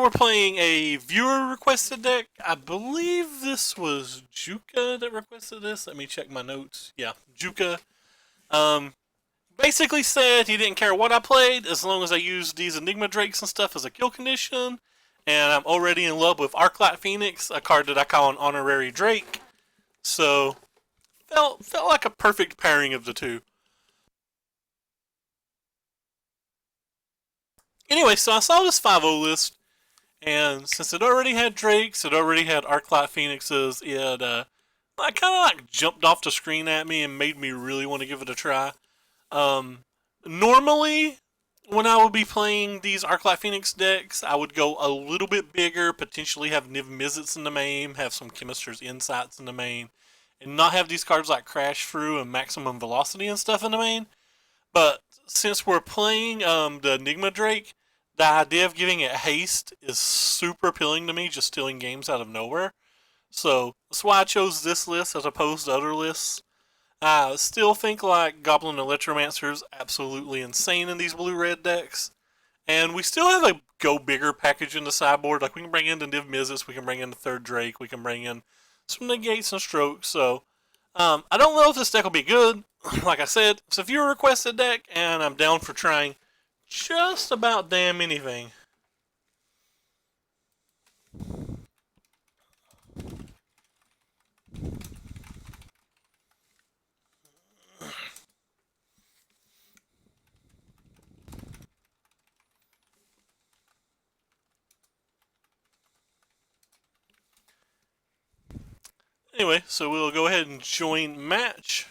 we're playing a viewer requested deck. I believe this was Juka that requested this. Let me check my notes. Yeah, Juka. Um, basically said he didn't care what I played as long as I used these Enigma Drakes and stuff as a kill condition. And I'm already in love with Arclight Phoenix, a card that I call an honorary Drake. So felt like a perfect pairing of the two. Anyway, so I saw this 5-0 list, and since it already had Drakes, it already had Arclight Phoenixes, it I kind of like jumped off the screen at me and made me really want to give it a try. Um, Normally, when I would be playing these Arclight Phoenix decks, I would go a little bit bigger, potentially have Niv Mizzets in the main, have some Chemister's Insights in the main, and not have these cards like Crash Through and Maximum Velocity and stuff in the main. But since we're playing the Enigma Drake, the idea of giving it haste is super appealing to me, just stealing games out of nowhere. So that's why I chose this list as opposed to other lists. I still think like Goblin Electromancer is absolutely insane in these blue-red decks. And we still have a go bigger package in the sideboard. Like we can bring in the Niv Mizzets, we can bring in the third Drake, we can bring in some negates and strokes. So I don't know if this deck will be good. Like I said, it's a viewer requested deck, and I'm down for trying just about damn anything. Anyway, so we'll go ahead and join match.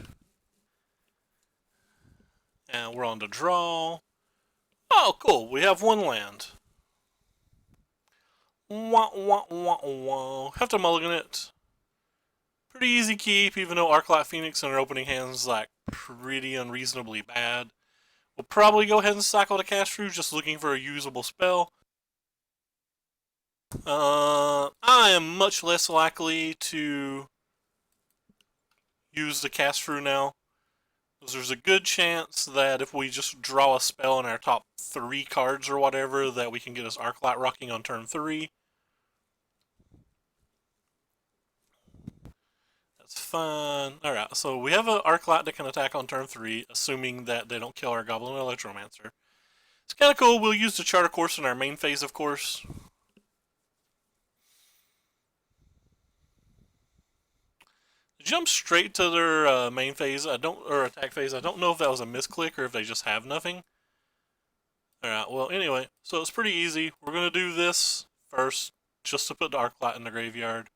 And we're on the draw. Oh, cool. We have one land. Wah, wah, wah, wah. Have to mulligan it. Pretty easy keep, even though Arclight Phoenix in our opening hand is like pretty unreasonably bad. We'll probably go ahead and cycle the Cast Through, just looking for a usable spell. I am much less likely to use the Cast Through now, because there's a good chance that if we just draw a spell in our top 3 cards or whatever, that we can get us Arclight rocking on turn 3. That's fine. Alright, so we have an Arclight that can attack on turn 3, assuming that they don't kill our Goblin Electromancer. It's kind of cool. We'll use the Charter Course in our main phase, of course. Jump straight to their main phase. Or attack phase. I don't know if that was a misclick or if they just have nothing. Alright, well, anyway, so it's pretty easy. We're going to do this first, just to put the Arclight in the graveyard.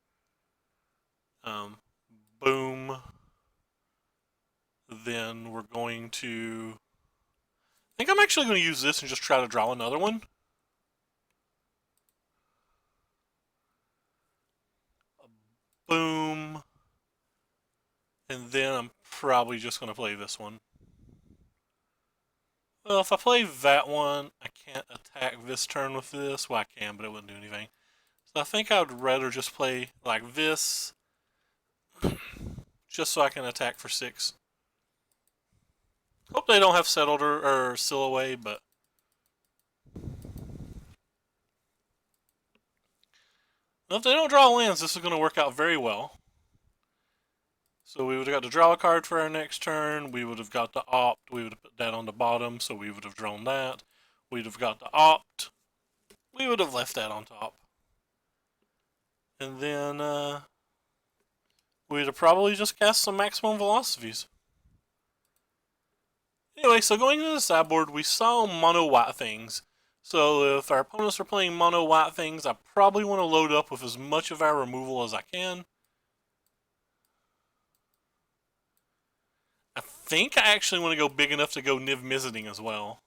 Boom. Then we're going to... I think I'm actually going to use this and just try to draw another one. Boom. And then I'm probably just going to play this one. Well, if I play that one, I can't attack this turn with this. Well, I can, but it wouldn't do anything. So I think I would rather just play like this, just so I can attack for 6. Hope they don't have Settled or Seal Away, but... If they don't draw lands, this is going to work out very well. So we would have got to draw a card for our next turn. We would have got the opt. We would have put that on the bottom, so we would have drawn that. We'd have got the opt. We would have left that on top. And then we'd have probably just cast some Maximum Velocities. Anyway, so going into the sideboard, we saw mono white things. So if our opponents are playing mono white things, I probably want to load up with as much of our removal as I can. I think I actually want to go big enough to go Niv Mizzeting as well.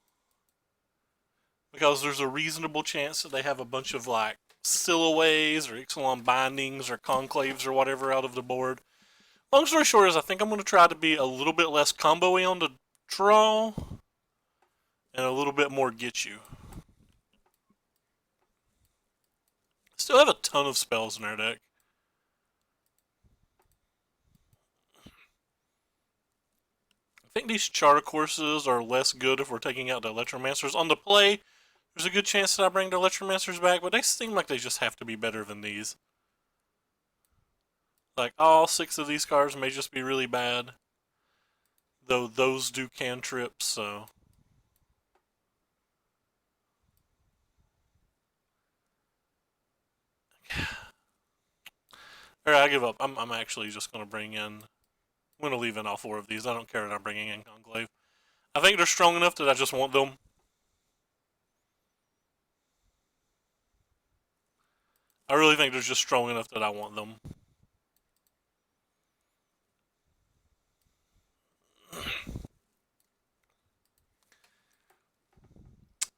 Because there's a reasonable chance that they have a bunch of like Sillaways or Ixalan Bindings or Conclaves or whatever out of the board. Long story short is I think I'm going to try to be a little bit less combo-y on the draw and a little bit more get you. Still have a ton of spells in our deck. I think these Charter Courses are less good if we're taking out the Electromancers. On the play, There's a good chance that I bring the Electromancers back, but they seem like they just have to be better than these. Like, all 6 of these cards may just be really bad. Though those do cantrips, so... Alright, I give up. I'm actually just going to bring in... I'm going to leave in all 4 of these. I don't care that I'm bringing in Conclave. I think they're strong enough that I just want them. I really think they're just strong enough that I want them.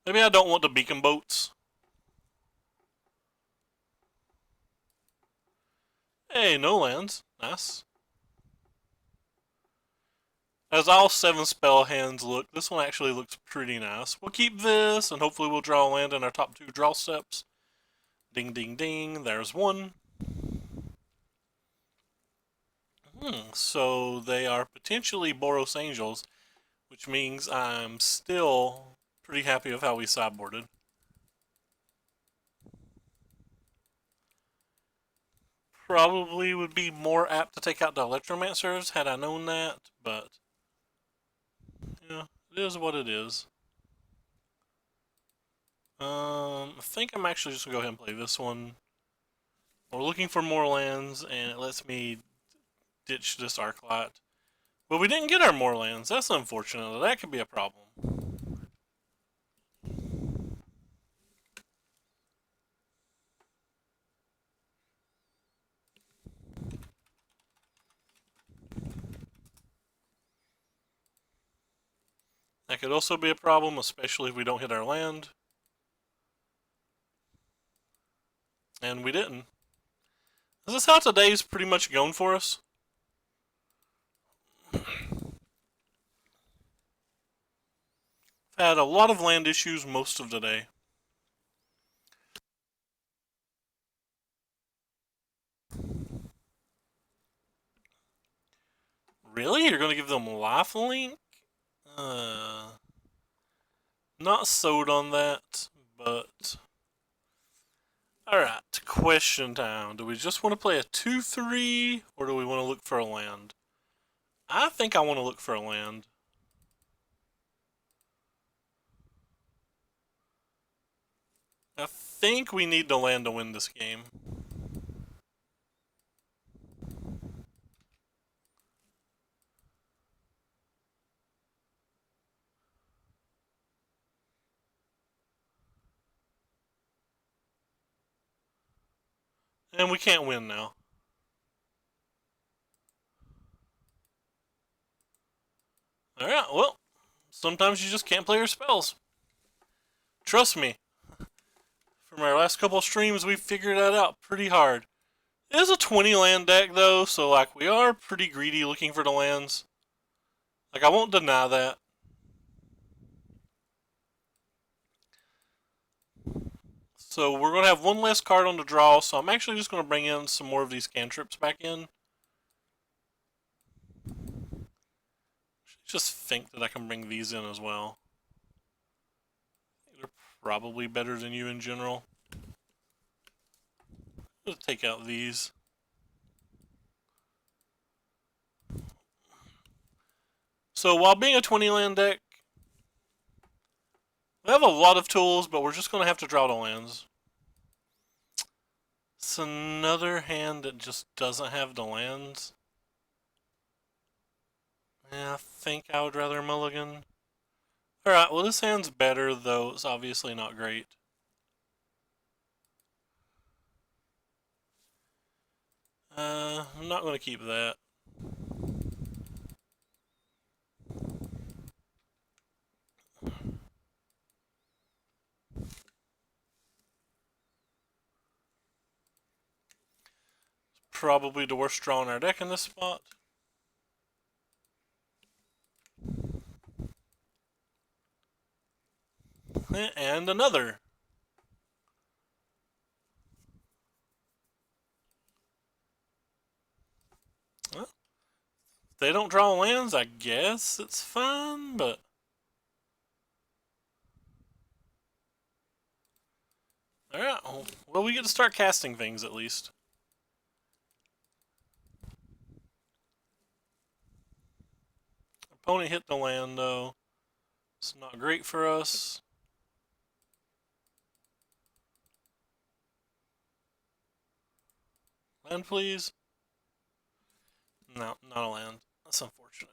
Maybe I don't want the beacon boats. Hey, no lands. Nice. As all 7 spell hands look, this one actually looks pretty nice. We'll keep this, and hopefully we'll draw a land in our top 2 draw steps. Ding, ding, ding. There's one. So they are potentially Boros Angels, which means I'm still pretty happy with how we sideboarded. Probably would be more apt to take out the Electromancers had I known that, but yeah, it is what it is. I think I'm actually just gonna go ahead and play this one. We're looking for more lands, and it lets me ditch this Arclight. But we didn't get our more lands. That's unfortunate. That could be a problem. That could also be a problem, especially if we don't hit our land. And we didn't. Is this how today's pretty much going for us? I've had a lot of land issues most of the day. Really? You're going to give them lifelink? Not sold on that, but... Alright, question time. Do we just want to play a 2-3, or do we want to look for a land? I think I want to look for a land. I think we need to land to win this game. And we can't win now. Alright, well, sometimes you just can't play your spells. Trust me. From our last couple of streams, we figured that out pretty hard. It is a 20 land deck, though, so, like, we are pretty greedy looking for the lands. Like, I won't deny that. So we're going to have one less card on the draw, so I'm actually just going to bring in some more of these cantrips back in. Just think that I can bring these in as well. They're probably better than you in general. Let's take out these. So while being a 20 land deck, we have a lot of tools, but we're just going to have to draw the lands. It's another hand that just doesn't have the lands. Yeah, I think I would rather mulligan. Alright, well this hand's better, though it's obviously not great. I'm not going to keep that. Probably the worst draw in our deck in this spot. And another. Well, if they don't draw lands, I guess it's fine, but... Alright, well, we get to start casting things at least. Opponent hit the land, though. It's not great for us. Land, please. No, not a land. That's unfortunate.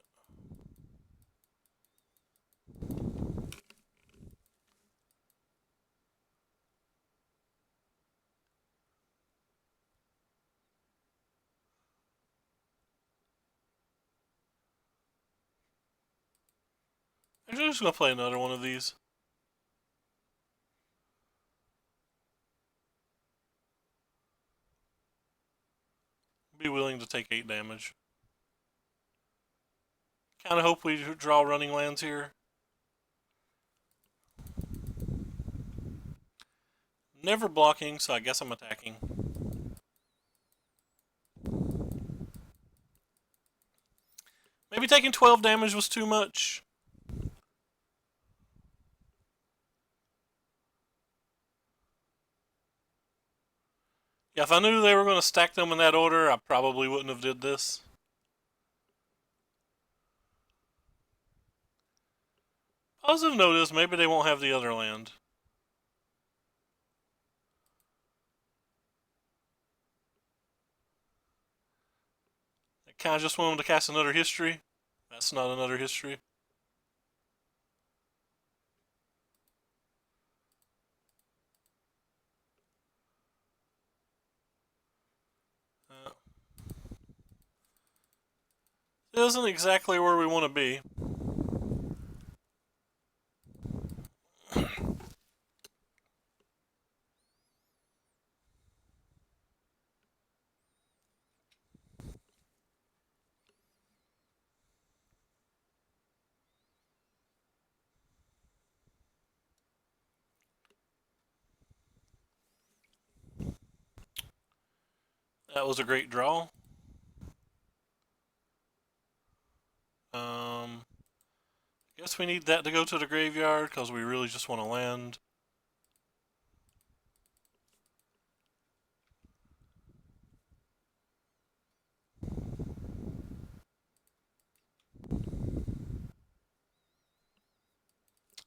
I'm just gonna play another one of these. Be willing to take 8 damage. Kinda hope we draw running lands here. Never blocking, so I guess I'm attacking. Maybe taking 12 damage was too much. Yeah, if I knew they were going to stack them in that order, I probably wouldn't have did this. Positive note is maybe they won't have the other land. I kind of just want them to cast another history. That's not another history. Uh, it isn't exactly where we want to be. That was a great draw. Guess we need that to go to the graveyard because we really just want to land.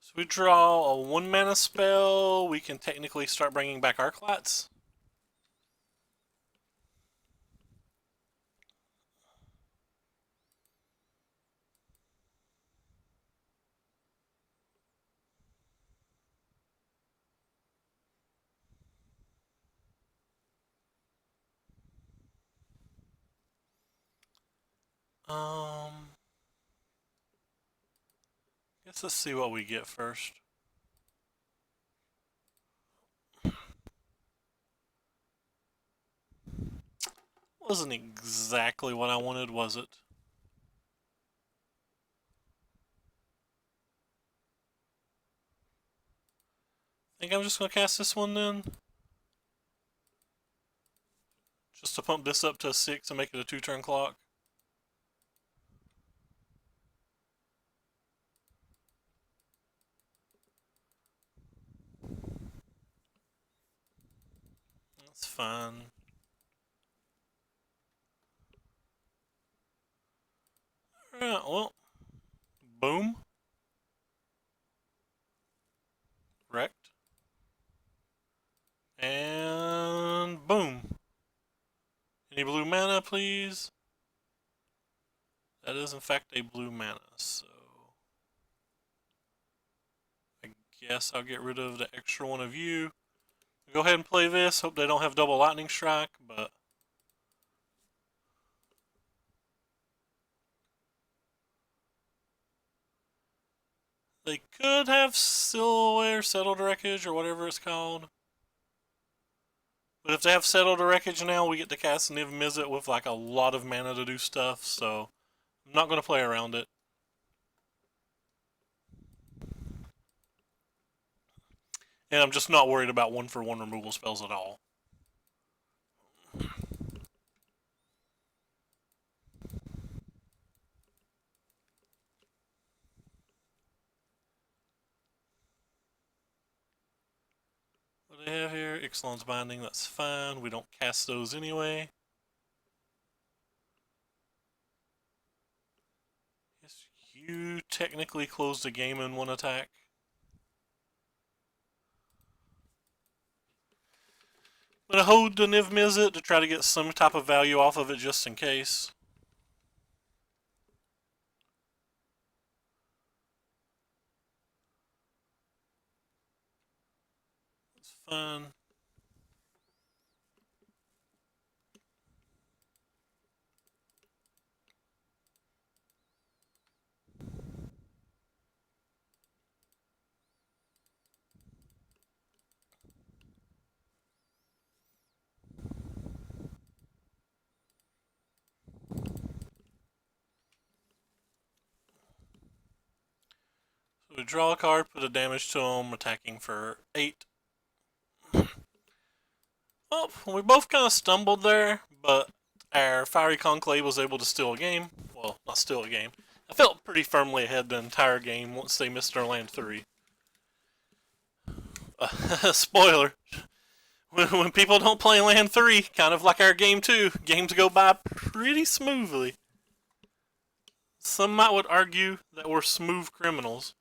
So we draw a 1 mana spell. We can technically start bringing back Arclights. Guess let's see what we get first. Wasn't exactly what I wanted, was it? Think I'm just gonna cast this one then? Just to pump this up to a 6 and make it a 2-turn clock. That's fine. Alright, well. Boom. Wrecked. And boom. Any blue mana, please? That is, in fact, a blue mana, so I guess I'll get rid of the extra one of you. Go ahead and play this. Hope they don't have double lightning strike, but they could have Silhouette Settled Wreckage or whatever it's called. But if they have Settled Wreckage now, we get to cast Niv Mizzet with like a lot of mana to do stuff, so I'm not going to play around it. And I'm just not worried about 1-for-1 removal spells at all. What What do they have here? Ixalan's Binding, that's fine. We don't cast those anyway. Yes, you technically closed the game in one attack. I'm gonna hold the Niv Mizzet to try to get some type of value off of it just in case. It's fun. So we draw a card, put a damage to them, attacking for 8. Well, we both kind of stumbled there, but our Fiery Conclave was able to steal a game. Well, not steal a game. I felt pretty firmly ahead the entire game once they missed their land 3. Spoiler. When people don't play land 3, kind of like our game 2, games go by pretty smoothly. Some might would argue that we're smooth criminals.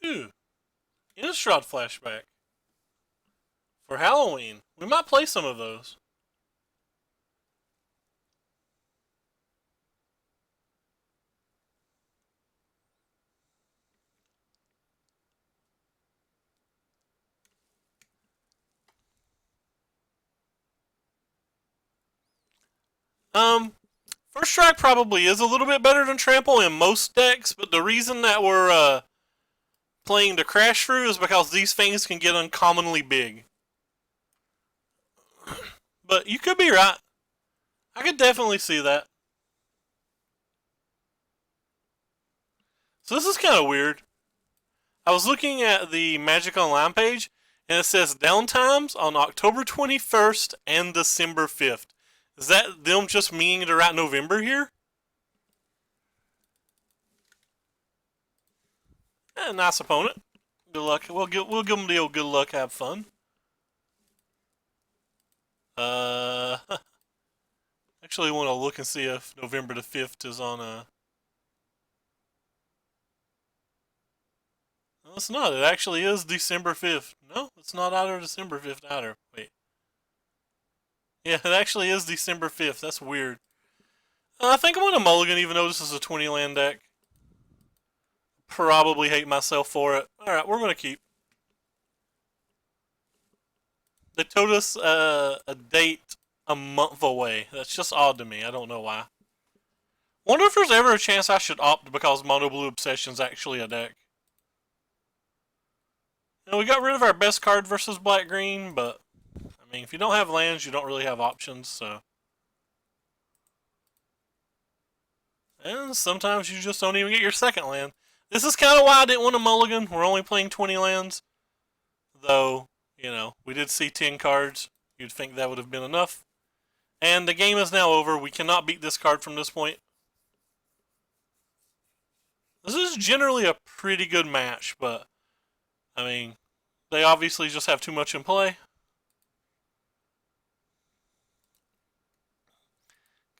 Ooh, Innistrad flashback. For Halloween. We might play some of those. First Strike probably is a little bit better than Trample in most decks, but the reason that we're playing the Crash Shrew is because these things can get uncommonly big. But you could be right. I could definitely see that. So this is kind of weird. I was looking at the Magic Online page, and it says downtimes on October 21st and December 5th. Is that them just meaning to write November here? Nice opponent. Good luck. We'll give them the old good luck, have fun. Actually want to look and see if November the 5th is on a... No, it's not. It actually is December 5th. No, it's not either December 5th either. Wait. Yeah, it actually is December 5th. That's weird. I think I'm going to mulligan even though this is a 20 land deck. Probably hate myself for it. Alright, we're going to keep. They told us a date a month away. That's just odd to me. I don't know why. Wonder if there's ever a chance I should opt because Mono Blue Obsession's actually a deck. You know, we got rid of our best card versus Black Green, but I mean, if you don't have lands, you don't really have options, so. And sometimes you just don't even get your second land. This is kind of why I didn't want to mulligan. We're only playing 20 lands. Though, you know, we did see 10 cards. You'd think that would have been enough. And the game is now over. We cannot beat this card from this point. This is generally a pretty good match, but, I mean, they obviously just have too much in play.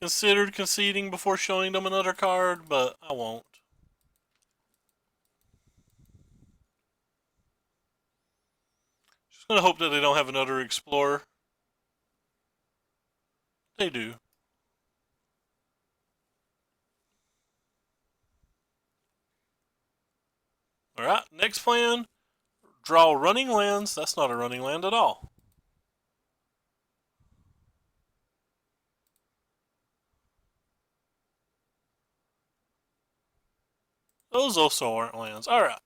Considered conceding before showing them another card, but I won't. Just gonna hope that they don't have another Explorer. They do. Alright, next plan. Draw running lands. That's not a running land at all. Those also aren't lands. Alright.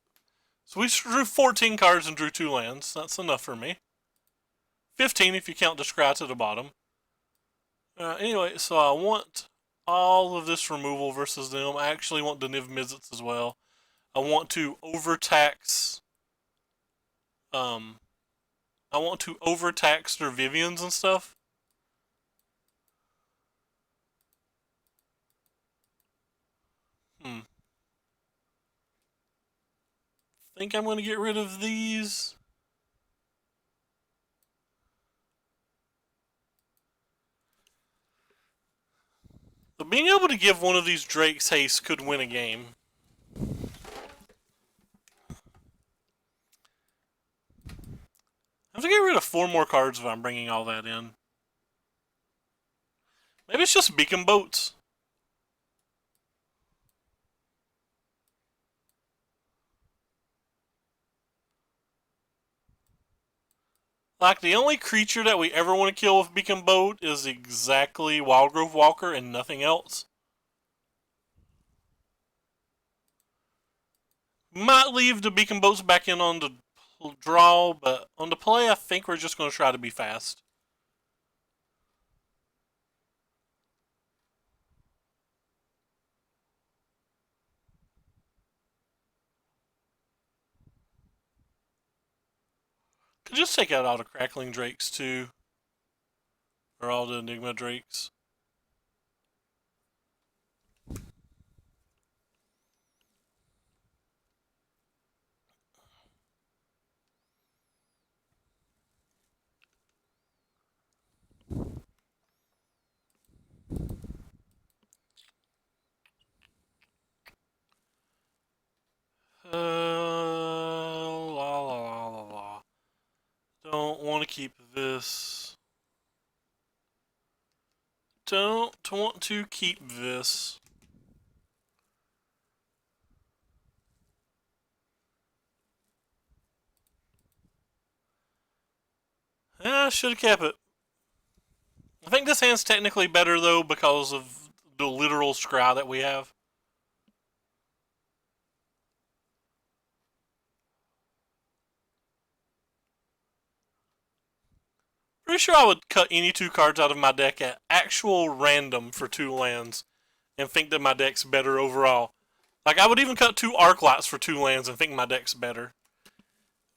So we drew 14 cards and drew 2 lands. That's enough for me. 15 if you count the scratch at the bottom. Anyway, so I want all of this removal versus them. I actually want the Niv Mizzets as well. I want to overtax. I want to overtax their Vivians and stuff. Think I'm going to get rid of these. But being able to give one of these Drakes haste could win a game. I have to get rid of 4 more cards if I'm bringing all that in. Maybe it's just beacon boats. Like, the only creature that we ever want to kill with beacon boat is exactly Wildgrove Walker and nothing else. Might leave the beacon boats back in on the draw, but on the play, I think we're just going to try to be fast. Could just take out all the Crackling Drakes too. Or all the Enigma Drakes. La la la la la. Don't want to keep this. Don't want to keep this. I should have kept it. I think this hand's technically better though because of the literal scry that we have. Pretty sure I would cut any 2 cards out of my deck at actual random for 2 lands and think that my deck's better overall. Like, I would even cut 2 Arclights for 2 lands and think my deck's better.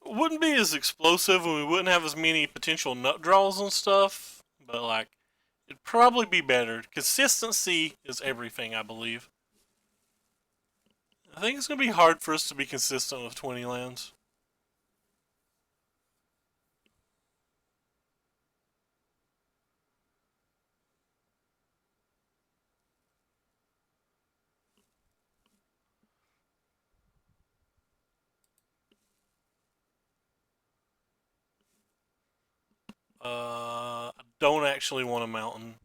It wouldn't be as explosive and we wouldn't have as many potential nut draws and stuff, but like, it'd probably be better. Consistency is everything, I believe. I think it's going to be hard for us to be consistent with 20 lands. I don't actually want a mountain.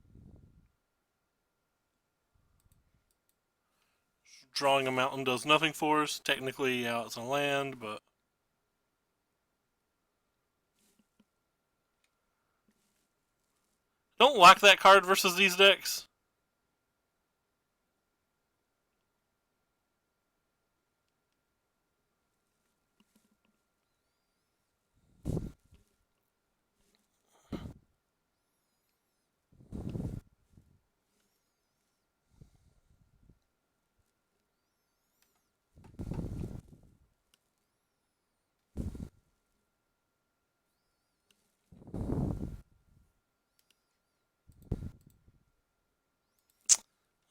Drawing a mountain does nothing for us. Technically, yeah, it's a land, but don't like that card versus these decks.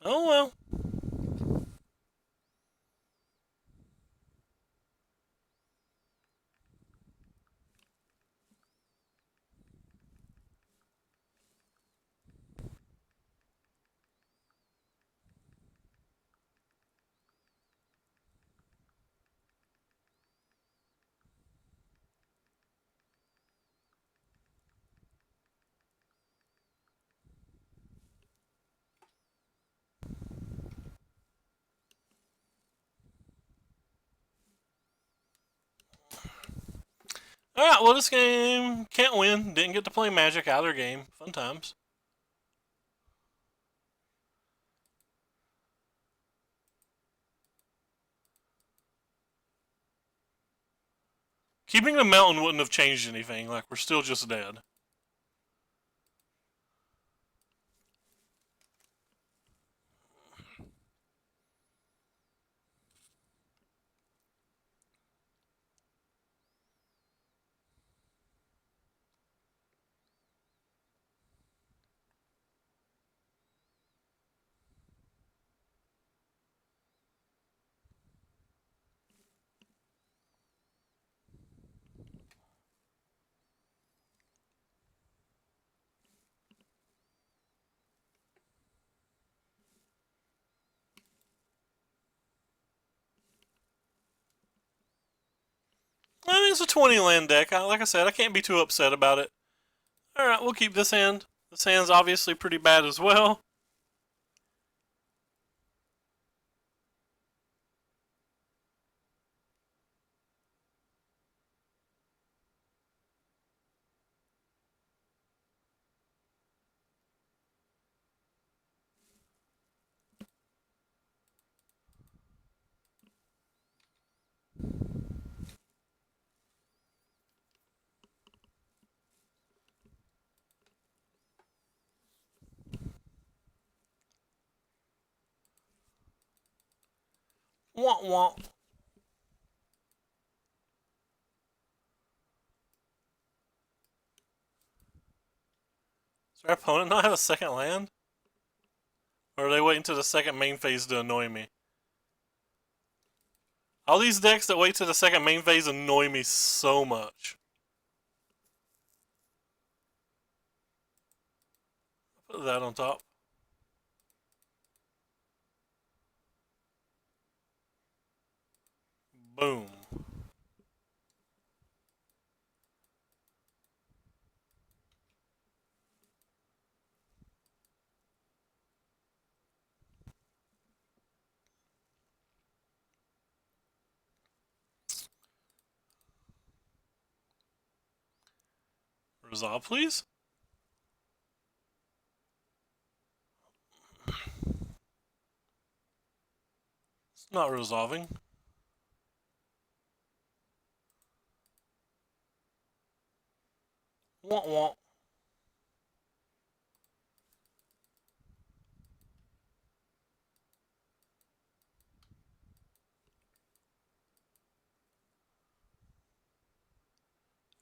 Oh well. Alright, well, this game can't win. Didn't get to play Magic either game. Fun times. Keeping the mountain wouldn't have changed anything. Like, we're still just dead. I mean, it's a 20 land deck. Like I said, I can't be too upset about it. Alright, we'll keep this hand. This hand's obviously pretty bad as well. Womp womp. Does our opponent not have a second land? Or are they waiting to the second main phase to annoy me? All these decks that wait to the second main phase annoy me so much. Put that on top. Boom. Resolve, please. It's not resolving. Womp womp.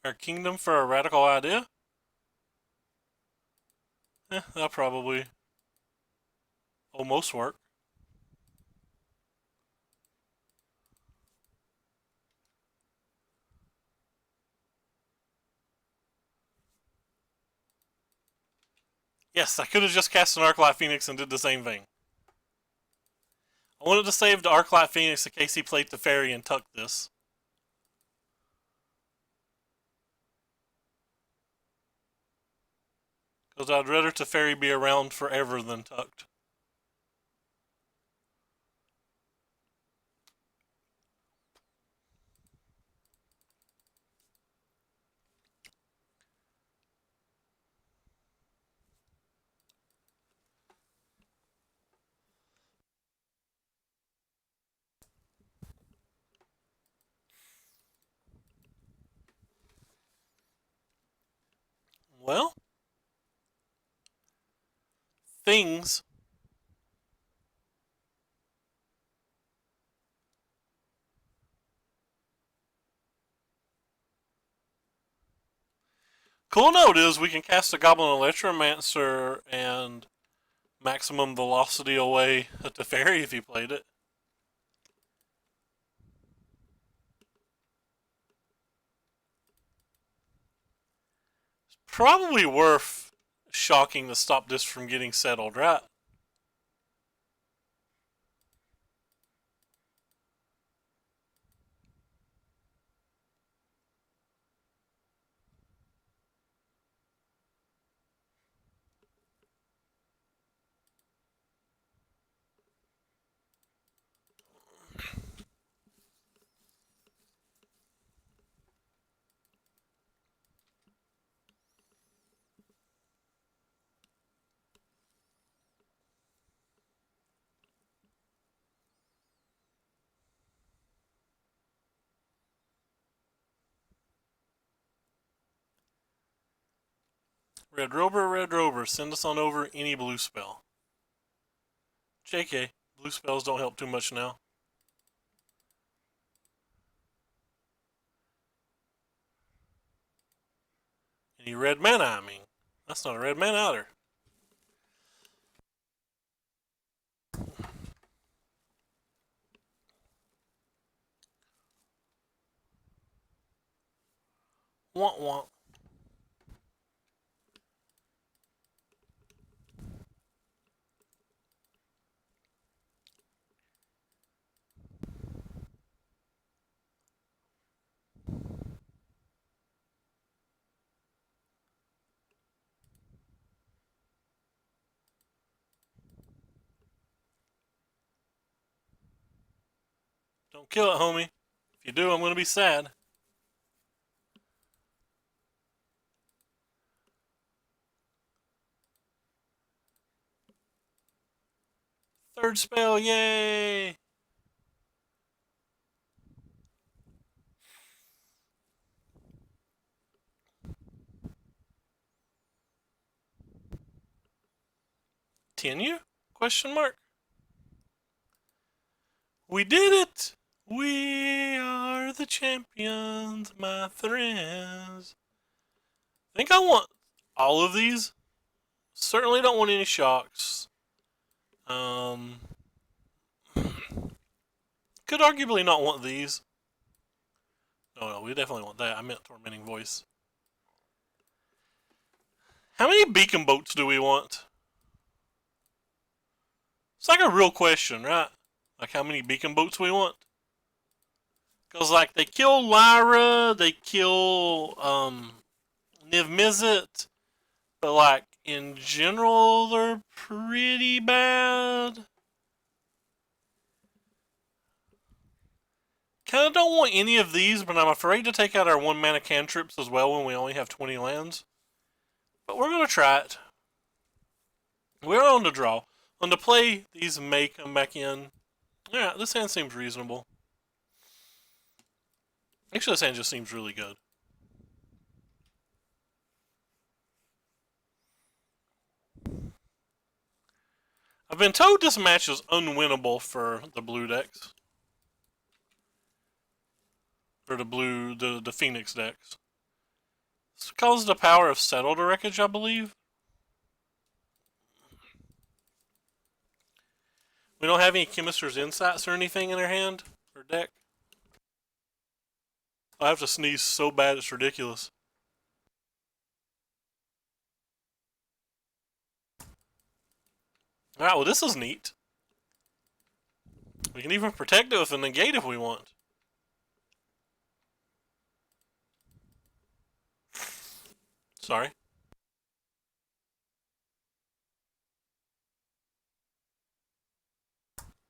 Our kingdom for a radical idea? That'll probably almost work. Yes, I could have just cast an Arclight Phoenix and did the same thing. I wanted to save the Arclight Phoenix in case he played Teferi and tucked this. Because I'd rather Teferi be around forever than tucked. Well, things. Cool note is we can cast a Goblin Electromancer and maximum velocity away at Teferi if he played it. It's probably worth shocking to stop this from getting settled, right? Red Rover, send us on over any blue spell. JK, blue spells don't help too much now. Any red mana, I mean. That's not a red mana either. Want want. Don't kill it, homie. If you do, I'm gonna be sad. Third spell, yay! Continue? Question mark. We did it! We are the champions, my friends. I think I want all of these. Certainly don't want any shocks. Could arguably not want these. No, we definitely want that. I meant Tormenting Voice. How many beacon boats do we want? It's like a real question, right? Like how many beacon boats we want? Because like they kill Lyra, they kill Niv Mizzet, but like in general they're pretty bad. Kind of don't want any of these, but I'm afraid to take out our 1 mana cantrips as well when we only have 20 lands. But we're going to try it. We're on the draw. On the play, these may come back in. Yeah, this hand seems reasonable. Actually, this hand just seems really good. I've been told this match is unwinnable for the blue decks. Or the Phoenix decks. It's because of the power of Settle to Wreckage, I believe. We don't have any Chemister's Insights or anything in our hand or deck. I have to sneeze so bad it's ridiculous. Alright, well this is neat. We can even protect it with a negate if we want. Sorry.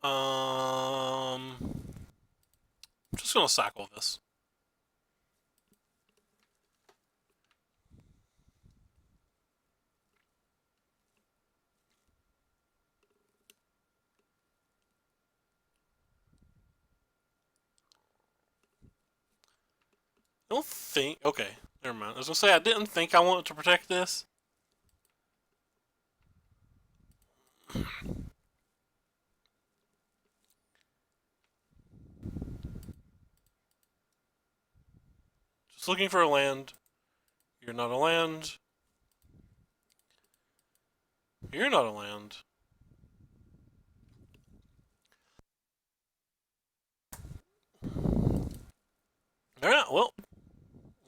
I'm just gonna cycle this. I don't think. Okay, never mind. I was gonna say I didn't think I wanted to protect this. Just looking for a land. You're not a land. You're not a land. Alright, well.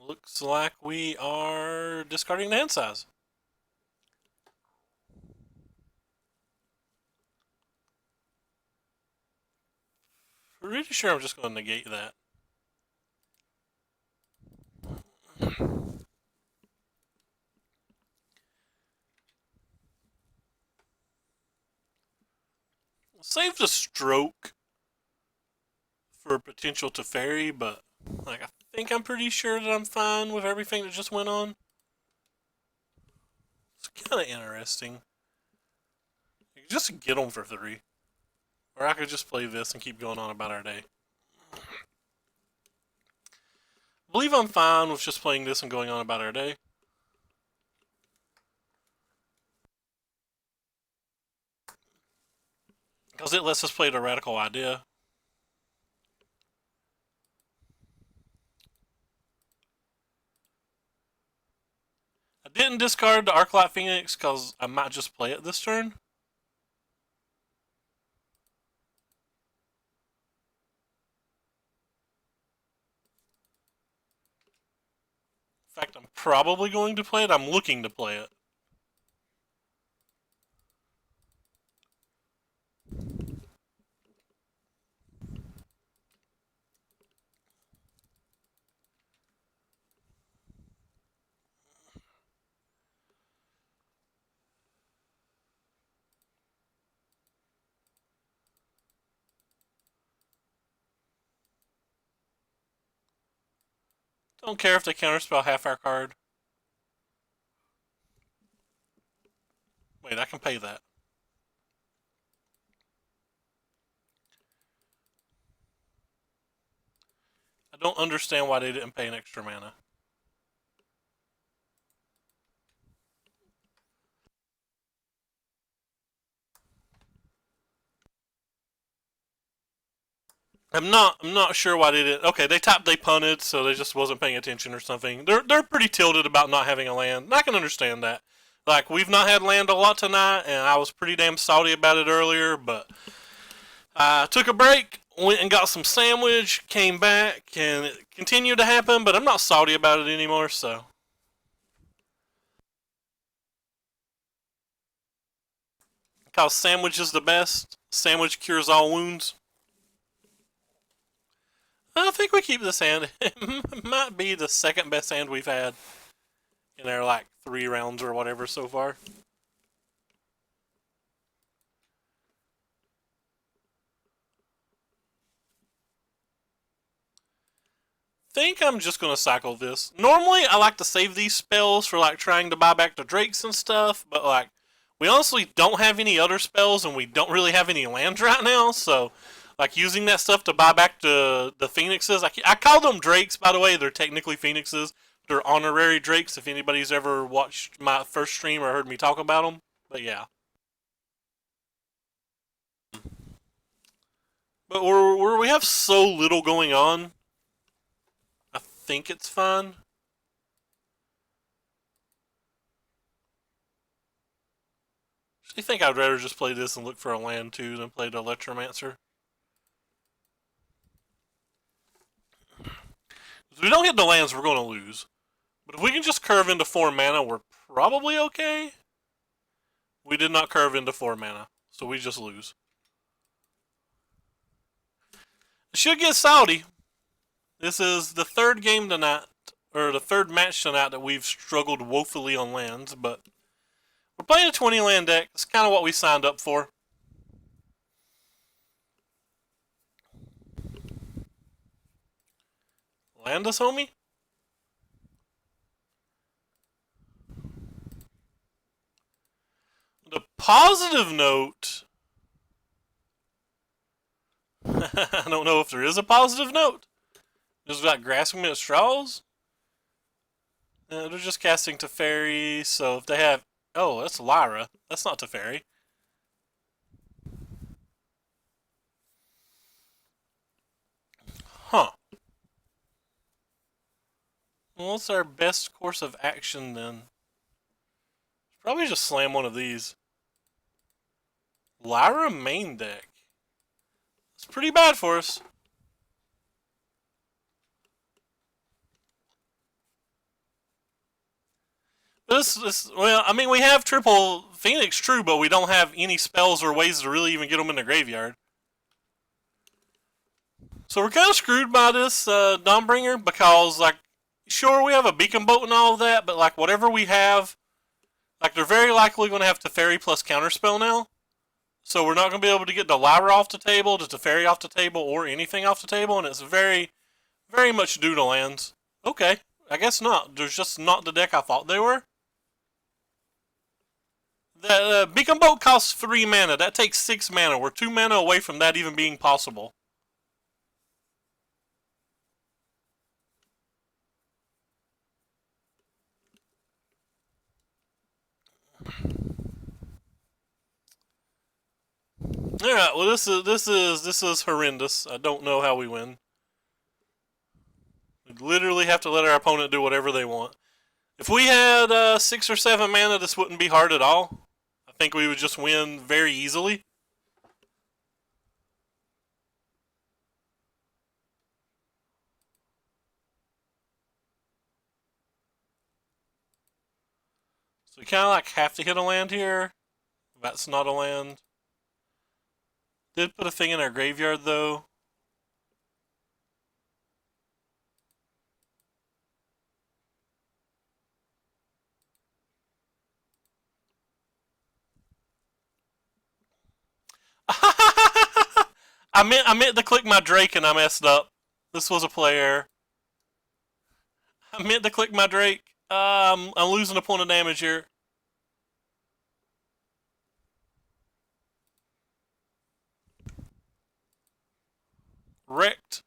Looks like we are discarding the hand size. Pretty sure I'm just going to negate that. Save the stroke for potential to fairy, but like I think I'm pretty sure that I'm fine with everything that just went on. It's kind of interesting. You can just get them for 3. Or I could just play this and keep going on about our day. I believe I'm fine with just playing this and going on about our day. Because it lets us play the Radical Idea. I didn't discard the Arclight Phoenix because I might just play it this turn. In fact, I'm probably going to play it. I'm looking to play it. Don't care if they counterspell half our card. Wait, I can pay that. I don't understand why they didn't pay an extra mana. I'm not sure why they didn't. Okay, they tapped, they punted, so they just wasn't paying attention or something. They're pretty tilted about not having a land. And I can understand that. Like, we've not had land a lot tonight, and I was pretty damn salty about it earlier, but I took a break, went and got some sandwich, came back, and it continued to happen, but I'm not salty about it anymore, so. Because sandwich is the best. Sandwich cures all wounds. I think we keep this hand. It might be the second best hand we've had in our, like, 3 rounds or whatever so far. Think I'm just going to cycle this. Normally, I like to save these spells for, like, trying to buy back the Drakes and stuff, but, like, we honestly don't have any other spells, and we don't really have any lands right now, so, like, using that stuff to buy back the Phoenixes. I call them Drakes, by the way. They're technically Phoenixes. They're honorary Drakes, if anybody's ever watched my first stream or heard me talk about them. But, yeah. But where we have so little going on, I think it's fine. I think I'd rather just play this and look for a land too than play the Electromancer. If we don't hit the lands, we're going to lose. But if we can just curve into 4 mana, we're probably okay. We did not curve into 4 mana, so we just lose. It should get Saudi. This is the 3rd game tonight, or the 3rd match tonight that we've struggled woefully on lands, but we're playing a 20 land deck. That's kind of what we signed up for. Land us, homie? The positive note... I don't know if there is a positive note. Just got Grasping at Straws. They're just casting Teferi, so if they have... Oh, that's Lyra. That's not Teferi. Huh. Well, what's our best course of action then? Probably just slam one of these. Lyra main deck. It's pretty bad for us. Well, I mean, we have triple Phoenix, true, but we don't have any spells or ways to really even get them in the graveyard. So we're kind of screwed by this Dawnbringer because, like, sure, we have a Beacon Boat and all of that, but, like, whatever we have, like, they're very likely going to have Teferi plus Counterspell now. So we're not going to be able to get the Lyra off the table, the Teferi off the table, or anything off the table, and it's very, very much due to lands. Okay, I guess not. There's just not the deck I thought they were. The Beacon Boat costs 3 mana. That takes 6 mana. We're 2 mana away from that even being possible. All right. Well, this is horrendous. I don't know how we win. We literally have to let our opponent do whatever they want. If we had 6 or 7 mana, this wouldn't be hard at all. I think we would just win very easily. So we kind of like have to hit a land here. That's not a land. Did put a thing in our graveyard though. I meant to click my Drake and I messed up. This was a player. I meant to click my Drake. I'm losing a point of damage here. Wrecked.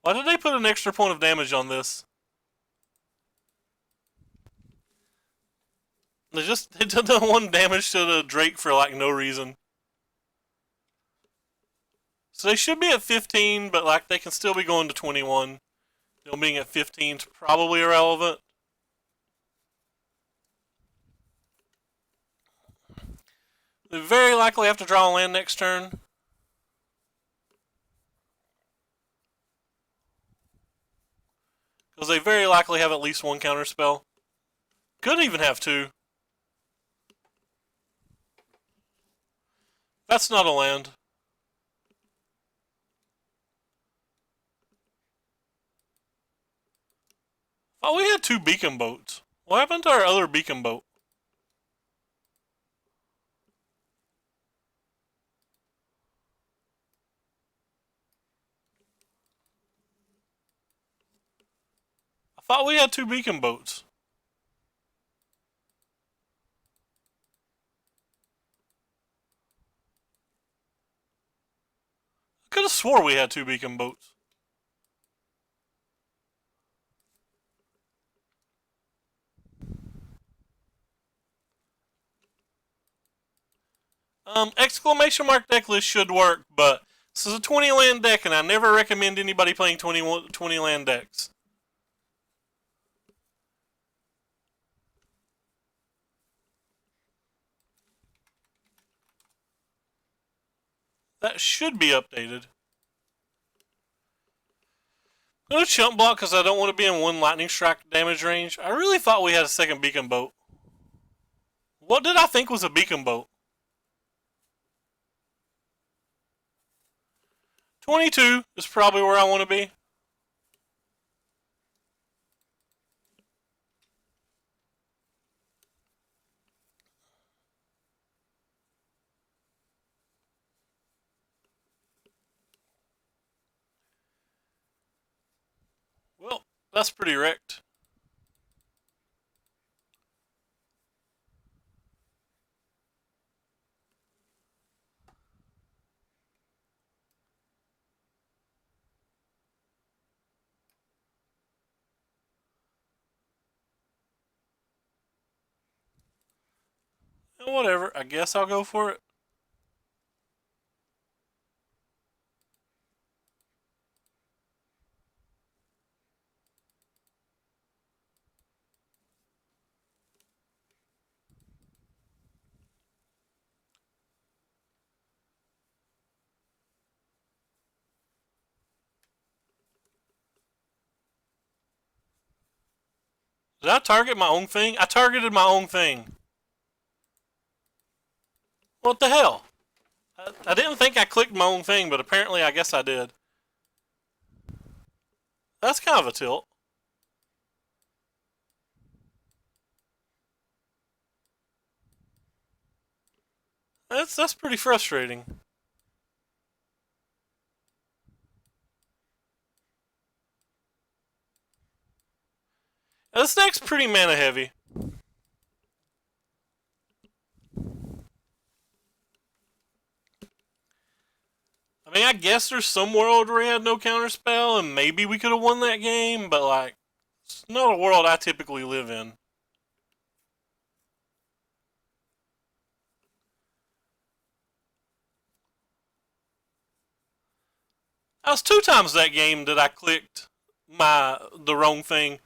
Why did they put an extra point of damage on this? They did the 1 damage to the Drake for like no reason. So they should be at 15, but like they can still be going to 21. Them being at 15 is probably irrelevant. They very likely have to draw a land next turn. Because they very likely have at least 1 counter spell. Could even have 2. That's not a land. Oh, we had 2 beacon boats. What happened to our other beacon boat? I thought we had 2 beacon boats. I could have swore we had 2 beacon boats. Exclamation mark deck list should work, but this is a 20 land deck, and I never recommend anybody playing 20 land decks. That should be updated. I'm going to chump block because I don't want to be in 1 lightning strike damage range. I really thought we had a second beacon boat. What did I think was a beacon boat? 22 is probably where I want to be. Well, that's pretty wrecked. Whatever, I guess I'll go for it. Did I target my own thing? I targeted my own thing. What the hell? I didn't think I clicked my own thing, but apparently I guess I did. That's kind of a tilt. That's pretty frustrating. This deck's pretty mana heavy. I mean, I guess there's some world where he had no counterspell, and maybe we could have won that game, but like, it's not a world I typically live in. I was 2 times that game that I clicked the wrong thing.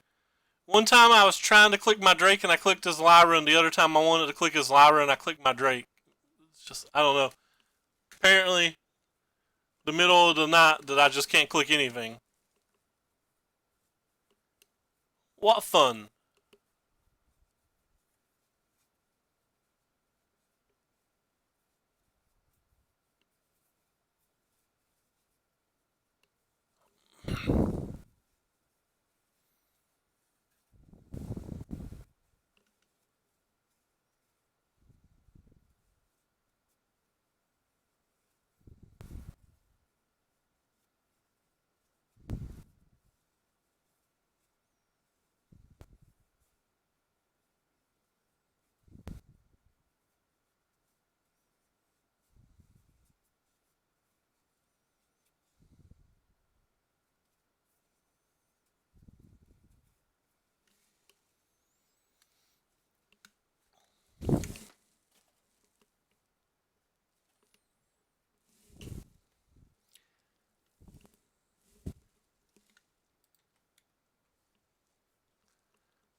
One time I was trying to click my Drake and I clicked his Lyra, and the other time I wanted to click his Lyra and I clicked my Drake. It's just, I don't know. Apparently, the middle of the night that I just can't click anything. What fun.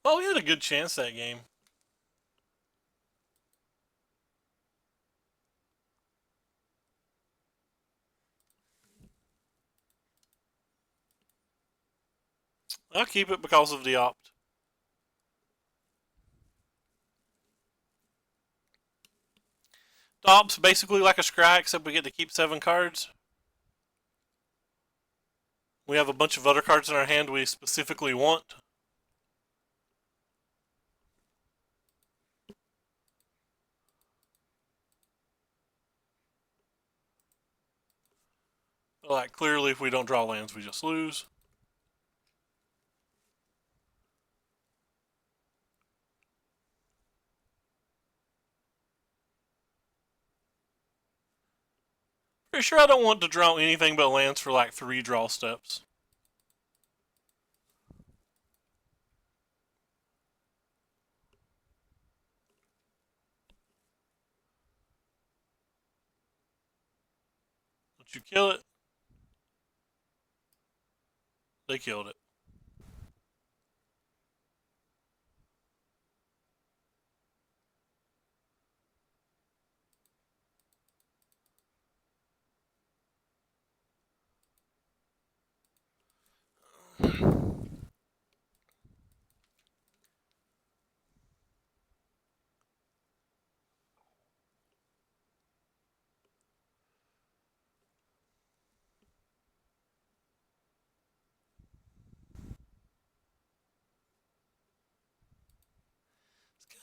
Oh, we had a good chance that game. I'll keep it because of the opt. The opt's basically like a scry, except we get to keep 7 cards. We have a bunch of other cards in our hand we specifically want. Like, clearly, if we don't draw lands, we just lose. Pretty sure I don't want to draw anything but lands for like 3 draw steps. Once you kill it, they killed it.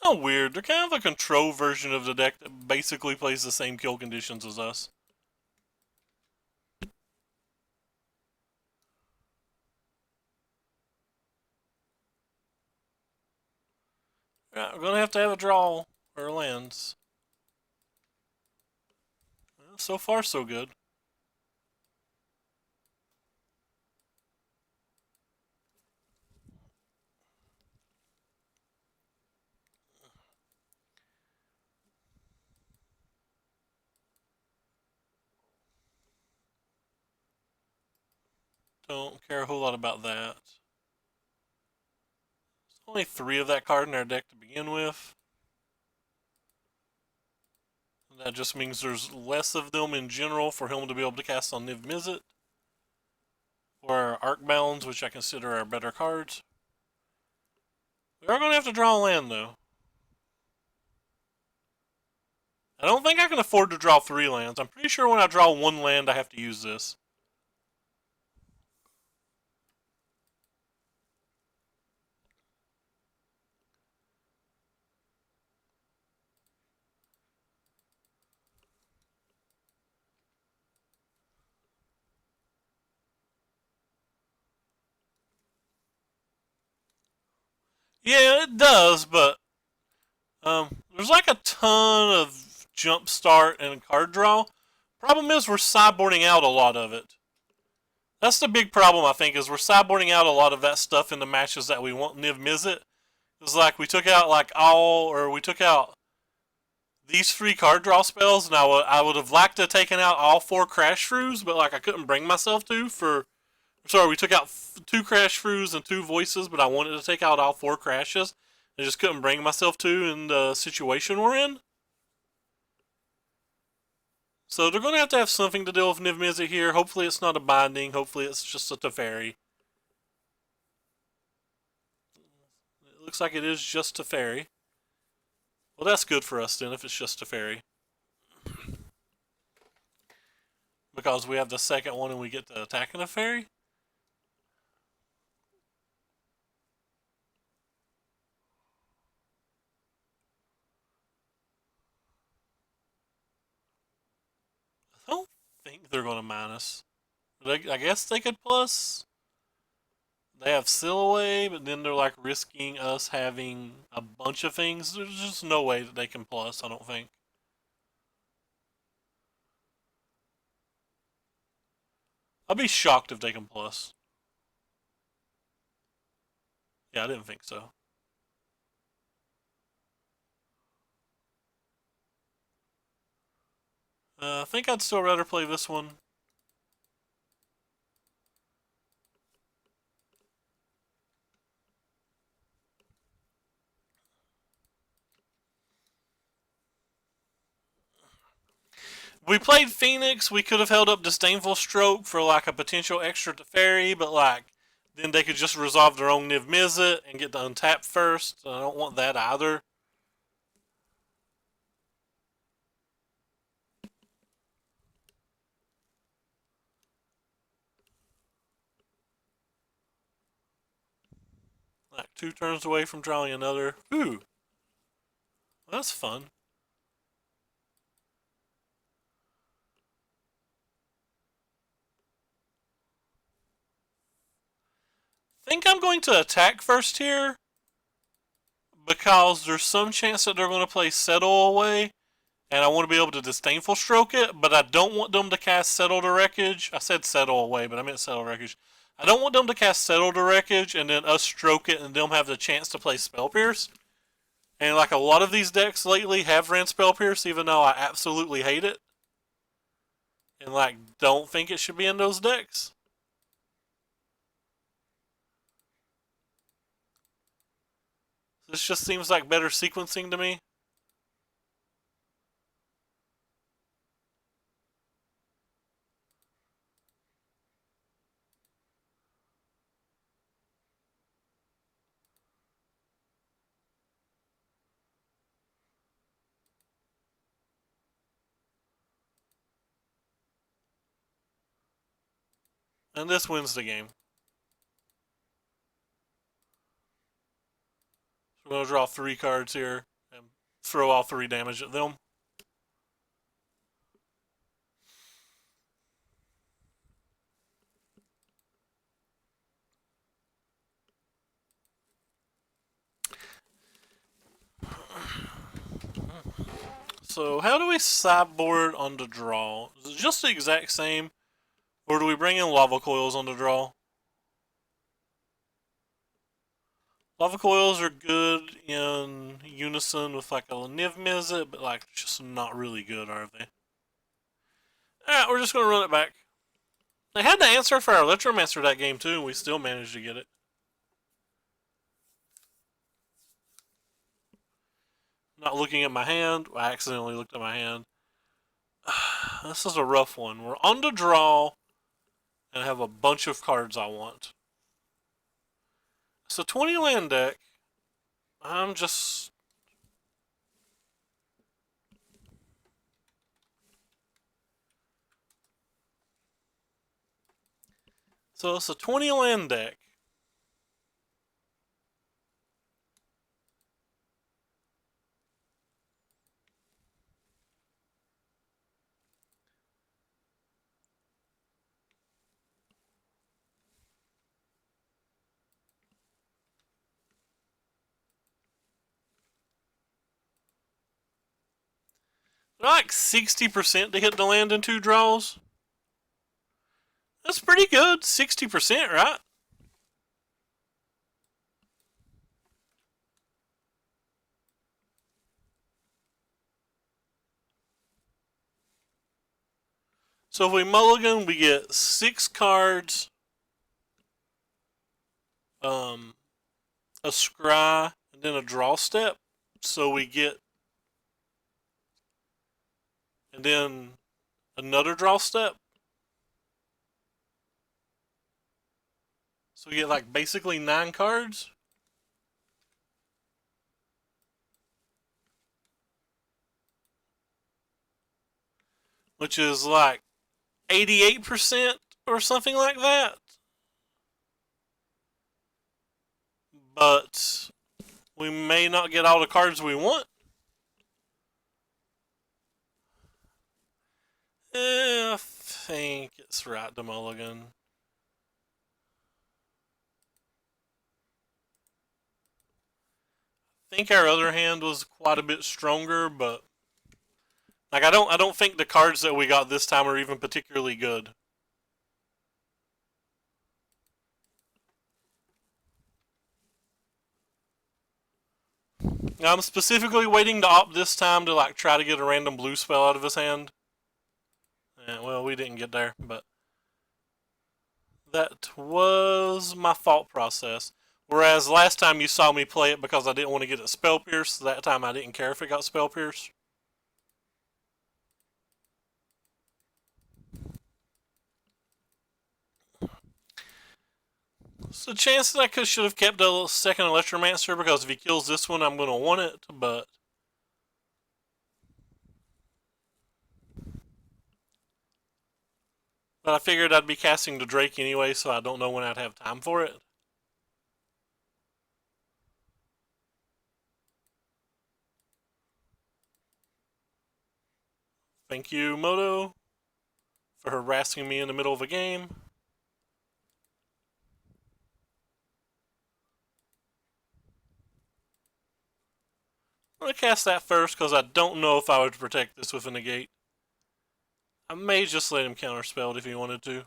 Kind of weird. They're kind of a control version of the deck that basically plays the same kill conditions as us. Yeah, we're gonna have to have a draw or lands. Well, so far, so good. Don't care a whole lot about that. There's only 3 of that card in our deck to begin with. That just means there's less of them in general for him to be able to cast on Niv Mizzet. Or Arcbounds, which I consider are better cards. We are going to have to draw a land, though. I don't think I can afford to draw 3 lands. I'm pretty sure when I draw 1 land, I have to use this. Yeah, it does, but there's like a ton of jump start and card draw, Problem is, we're sideboarding out a lot of it. That's the big problem, I think, is we're sideboarding out a lot of that stuff in the matches that we want Niv Mizzet. It's like we took out we took out these 3 card draw spells, and I would have liked to have taken out all 4 Crash Shrews, but like I couldn't bring myself to for. Sorry, we took out 2 Crash Shrews and 2 Voices, but I wanted to take out all 4 Crashes. I just couldn't bring myself to in the situation we're in. So they're going to have something to deal with Niv Mizzet here. Hopefully it's not a binding. Hopefully it's just a Teferi. It looks like it is just Teferi. Well, that's good for us then if it's just Teferi. Because we have the second one and we get to attack a Teferi. I don't think they're going to minus. I guess they could plus. They have Silhouette, but then they're like risking us having a bunch of things. There's just no way that they can plus, I don't think. I'd be shocked if they can plus. Yeah, I didn't think so. I think I'd still rather play this one. We played Phoenix. We could have held up Disdainful Stroke for like a potential extra Teferi, but like then they could just resolve their own Niv Mizzet and get the untap first. I don't want that either. Like 2 turns away from drawing another. Ooh, that's fun. Think I'm going to attack first here because there's some chance that they're going to play Settle Away, and I want to be able to Disdainful Stroke it, but I don't want them to cast Settle to Wreckage. I said Settle Away, but I meant Settle Wreckage. I don't want them to cast Settle to Wreckage and then us stroke it and them have the chance to play Spell Pierce. And like a lot of these decks lately have ran Spell Pierce, even though I absolutely hate it. And like don't think it should be in those decks. This just seems like better sequencing to me. And this wins the game. So we're going to draw 3 cards here and throw all 3 damage at them. So how do we sideboard on the draw? Is it just the exact same? Or do we bring in Lava Coils on the draw? Lava Coils are good in unison with like a Niv Mizzet, but like just not really good, are they? Alright, we're just going to run it back. They had the answer for our Electromancer that game too, and we still managed to get it. Not looking at my hand. I accidentally looked at my hand. This is a rough one. We're on the draw and I have a bunch of cards I want. It's a 20 land deck. I'm just... So it's a 20 land deck. They're like 60% to hit the land in 2 draws. That's pretty good. 60%, right? So if we mulligan, we get 6 cards, a scry, and then a draw step. So we get, and then another draw step. So we get like basically 9 cards. Which is like 88% or something like that. But we may not get all the cards we want. I think it's right to mulligan. I think our other hand was quite a bit stronger, but like I don't think the cards that we got this time are even particularly good. I'm specifically waiting to opt this time to like try to get a random blue spell out of his hand. And, well, we didn't get there, but that was my thought process. Whereas last time you saw me play it because I didn't want to get it spell pierce. That time I didn't care if it got spell pierce. So chances I should have kept a second Electromancer because if he kills this one, I'm going to want it. But I figured I'd be casting the Drake anyway, so I don't know when I'd have time for it. Thank you, Moto, for harassing me in the middle of a game. I'm going to cast that first because I don't know if I would protect this with a negate. I may just let him counterspell it if he wanted to.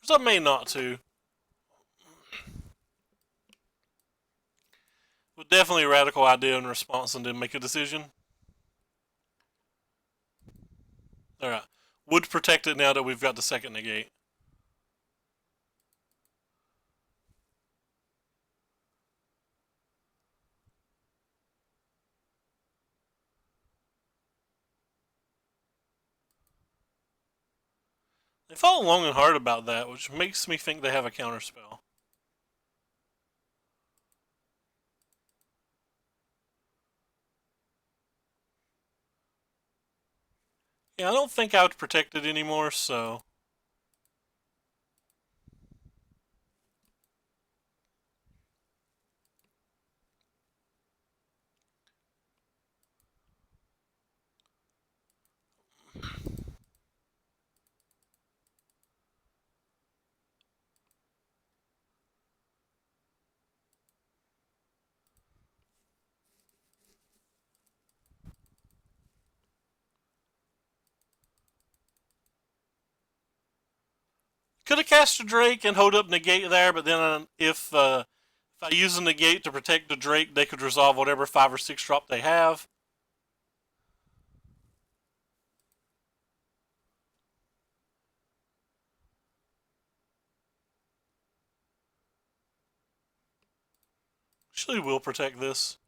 So I may not to. But definitely a radical idea in response and didn't make a decision. Alright. Would protect it now that we've got the second negate. They fought long and hard about that, which makes me think they have a counterspell. Yeah, I don't think I would protect it anymore, so. Could have cast a Drake and hold up negate there, but then if I use a negate to protect the Drake, they could resolve whatever 5 or 6 drop they have. Actually, will protect this.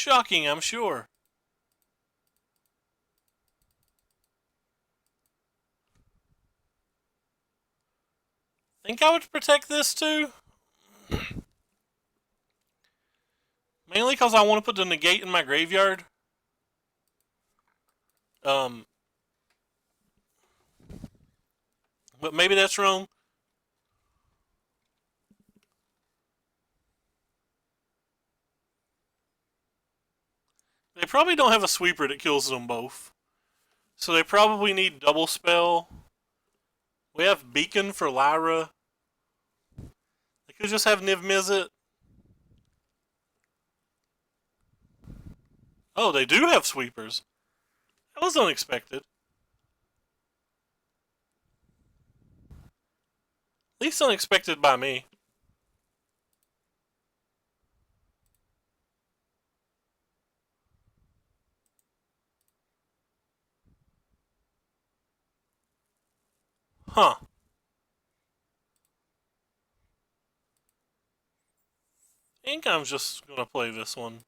Shocking, I'm sure. Think I would protect this too? Mainly because I want to put the negate in my graveyard. Um, but maybe that's wrong. They probably don't have a sweeper that kills them both. So they probably need double spell. We have Beacon for Lyra. They could just have Niv Mizzet. Oh, they do have sweepers. That was unexpected. At least unexpected by me. Huh. I think I'm just gonna play this one.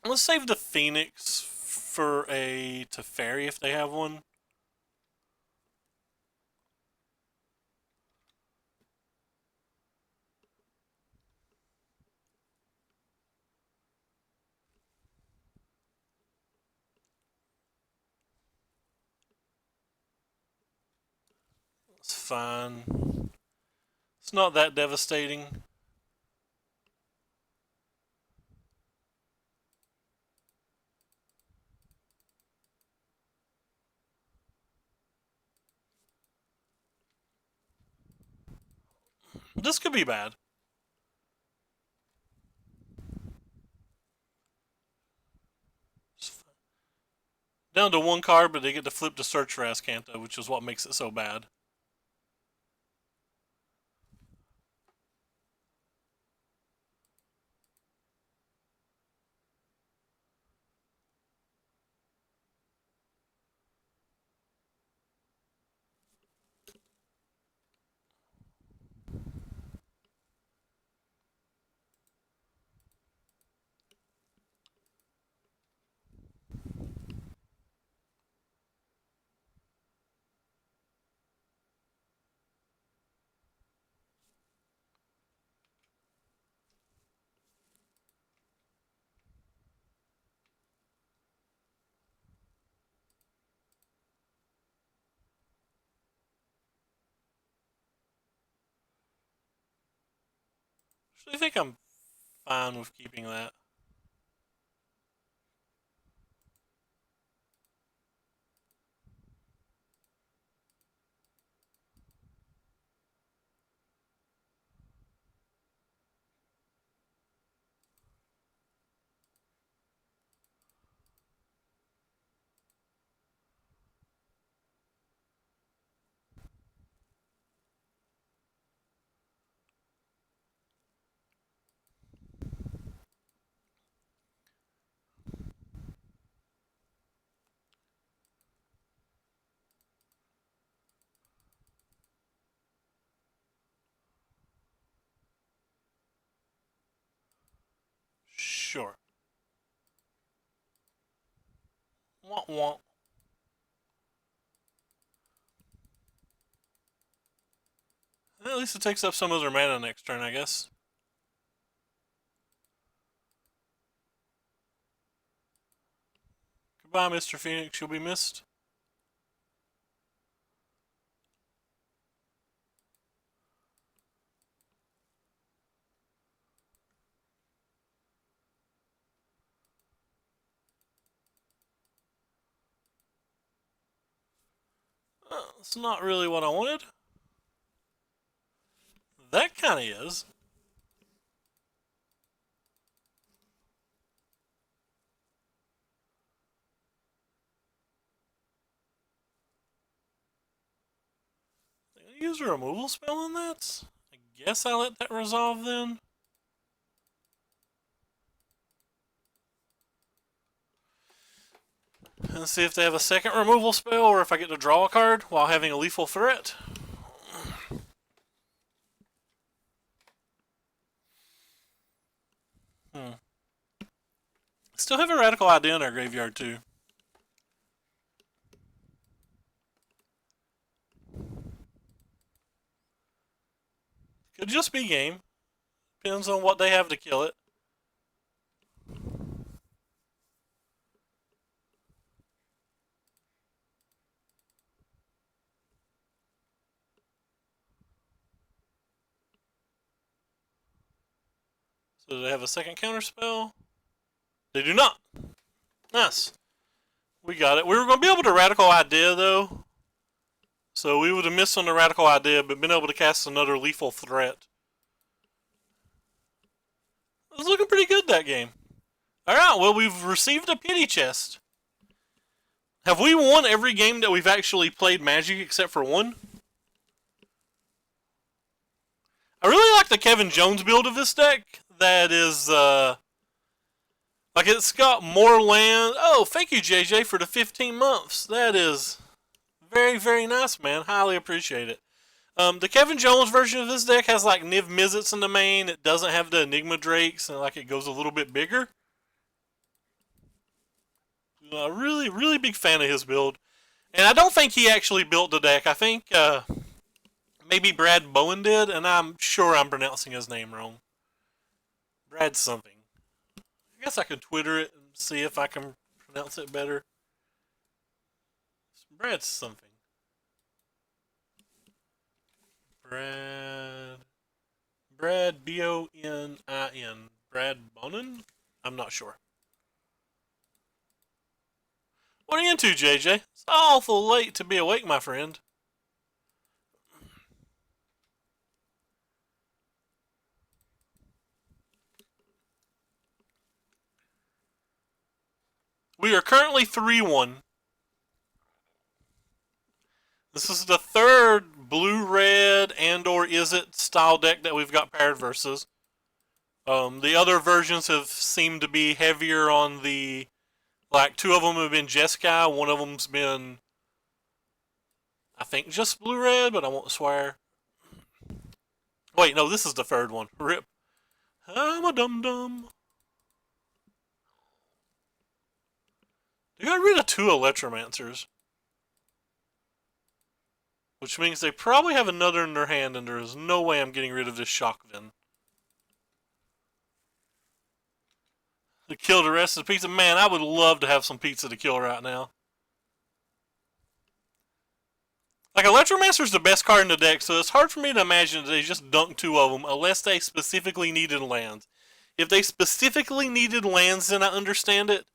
Let's save the Phoenix for a Teferi if they have one. It's fine. It's not that devastating. This could be bad. Down to one card, but they get to flip to search for Azcanta, which is what makes it so bad. I think I'm fine with keeping that. Sure. Wah wah. At least it takes up some of their mana next turn, I guess. Goodbye, Mr. Phoenix. You'll be missed. It's not really what I wanted. That kind of is. Use a removal spell on that? I guess I'll let that resolve then. And see if they have a second removal spell or if I get to draw a card while having a lethal threat. Still have a Radical Idea in our graveyard too. Could just be game. Depends on what they have to kill it. So do they have a second counter spell? They do not. Nice. We got it. We were going to be able to Radical Idea though. So we would have missed on the Radical Idea, but been able to cast another lethal threat. It was looking pretty good that game. Alright, well we've received a pity chest. Have we won every game that we've actually played Magic except for one? I really like the Kevin Jones build of this deck. That is, like it's got more land. Oh, thank you JJ for the 15 months. That is very, very nice, man. Highly appreciate it. The Kevin Jones version of this deck has like Niv Mizzets in the main. It doesn't have the Enigma Drakes, and like it goes a little bit bigger. Really, really big fan of his build. And I don't think he actually built the deck. I think maybe Brad Bowen did, and I'm sure I'm pronouncing his name wrong. Brad something. I guess I could Twitter it and see if I can pronounce it better. Brad something. Brad B-O-N-I-N. Brad Bonin? I'm not sure. What are you into, JJ? It's awful late to be awake, my friend. We are currently 3-1. This is the third blue-red and or is it style deck that we've got paired versus. The other versions have seemed to be heavier on the, like two of them have been Jeskai, one of them's been, I think just blue-red, but I won't swear. Wait, no, this is the third one. Rip. I'm a dum-dum. They got rid of 2 Electromancers. Which means they probably have another in their hand, and there is no way I'm getting rid of this Shockvin. To kill the rest of the pizza? Man, I would love to have some pizza to kill right now. Like, Electromancer's the best card in the deck, so it's hard for me to imagine that they just dunked 2 of them, unless they specifically needed lands. If they specifically needed lands, then I understand it.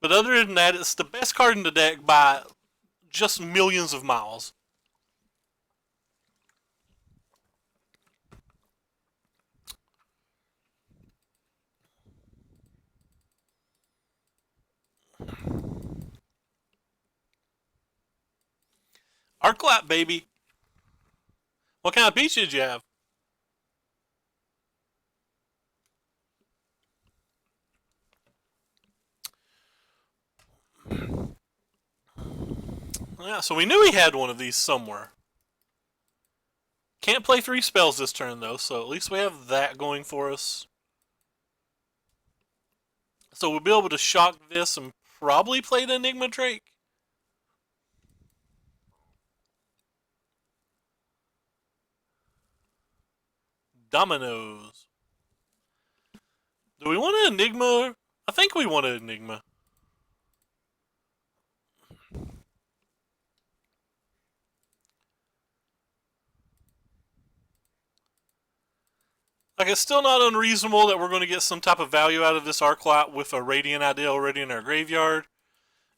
But other than that, it's the best card in the deck by just millions of miles. Arclap, baby. What kind of pizza did you have? Yeah, so we knew he had one of these somewhere. Can't play 3 spells this turn, though, so at least we have that going for us. So we'll be able to shock this and probably play the Enigma Drake. Dominoes. Do we want an Enigma? I think we want an Enigma. Like, it's still not unreasonable that we're going to get some type of value out of this Arclap with a Radiant Idea already in our graveyard.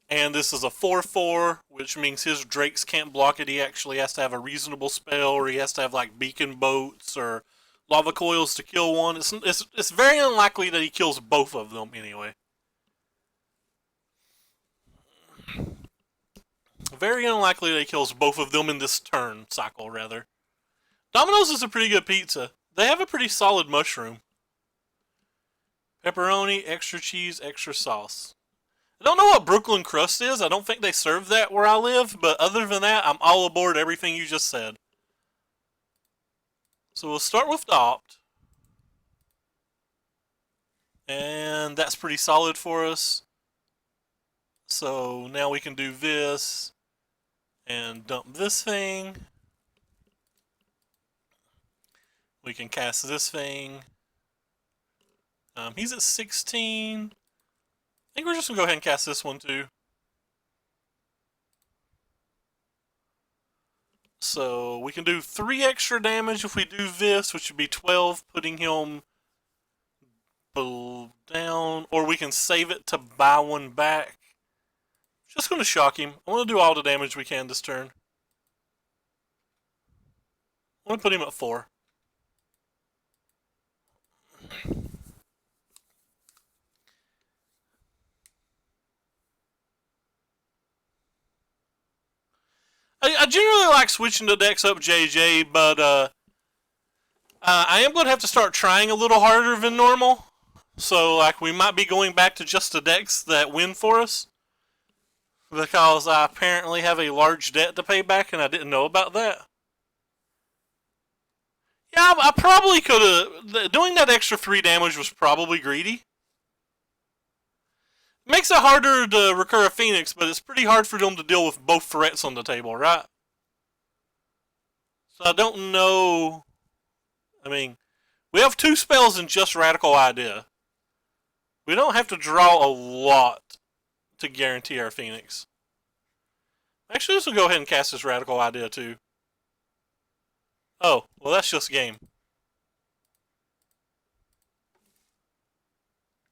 And this is a 4/4, which means his Drakes can't block it. He actually has to have a reasonable spell, or he has to have, like, Beacon Boats or Lava Coils to kill one. It's very unlikely that he kills both of them anyway. Very unlikely that he kills both of them in this turn cycle, rather. Domino's is a pretty good pizza. They have a pretty solid mushroom. Pepperoni, extra cheese, extra sauce. I don't know what Brooklyn crust is. I don't think they serve that where I live, but other than that, I'm all aboard everything you just said. So we'll start with the opt. And that's pretty solid for us. So now we can do this and dump this thing. We can cast this thing. He's at 16. I think we're just going to go ahead and cast this one too. So we can do 3 extra damage if we do this, which would be 12, putting him down. Or we can save it to buy one back. Just going to shock him. I want to do all the damage we can this turn. I'm going to put him at 4. I generally like switching the decks up JJ, but I am going to have to start trying a little harder than normal. So, like, we might be going back to just the decks that win for us. Because I apparently have a large debt to pay back and I didn't know about that. Yeah, I probably could have... Doing that extra 3 damage was probably greedy. Makes it harder to recur a Phoenix, but it's pretty hard for them to deal with both threats on the table, right? So I don't know... I mean, we have 2 spells in just Radical Idea. We don't have to draw a lot to guarantee our Phoenix. Actually, this will go ahead and cast this Radical Idea too. Oh, well that's just game.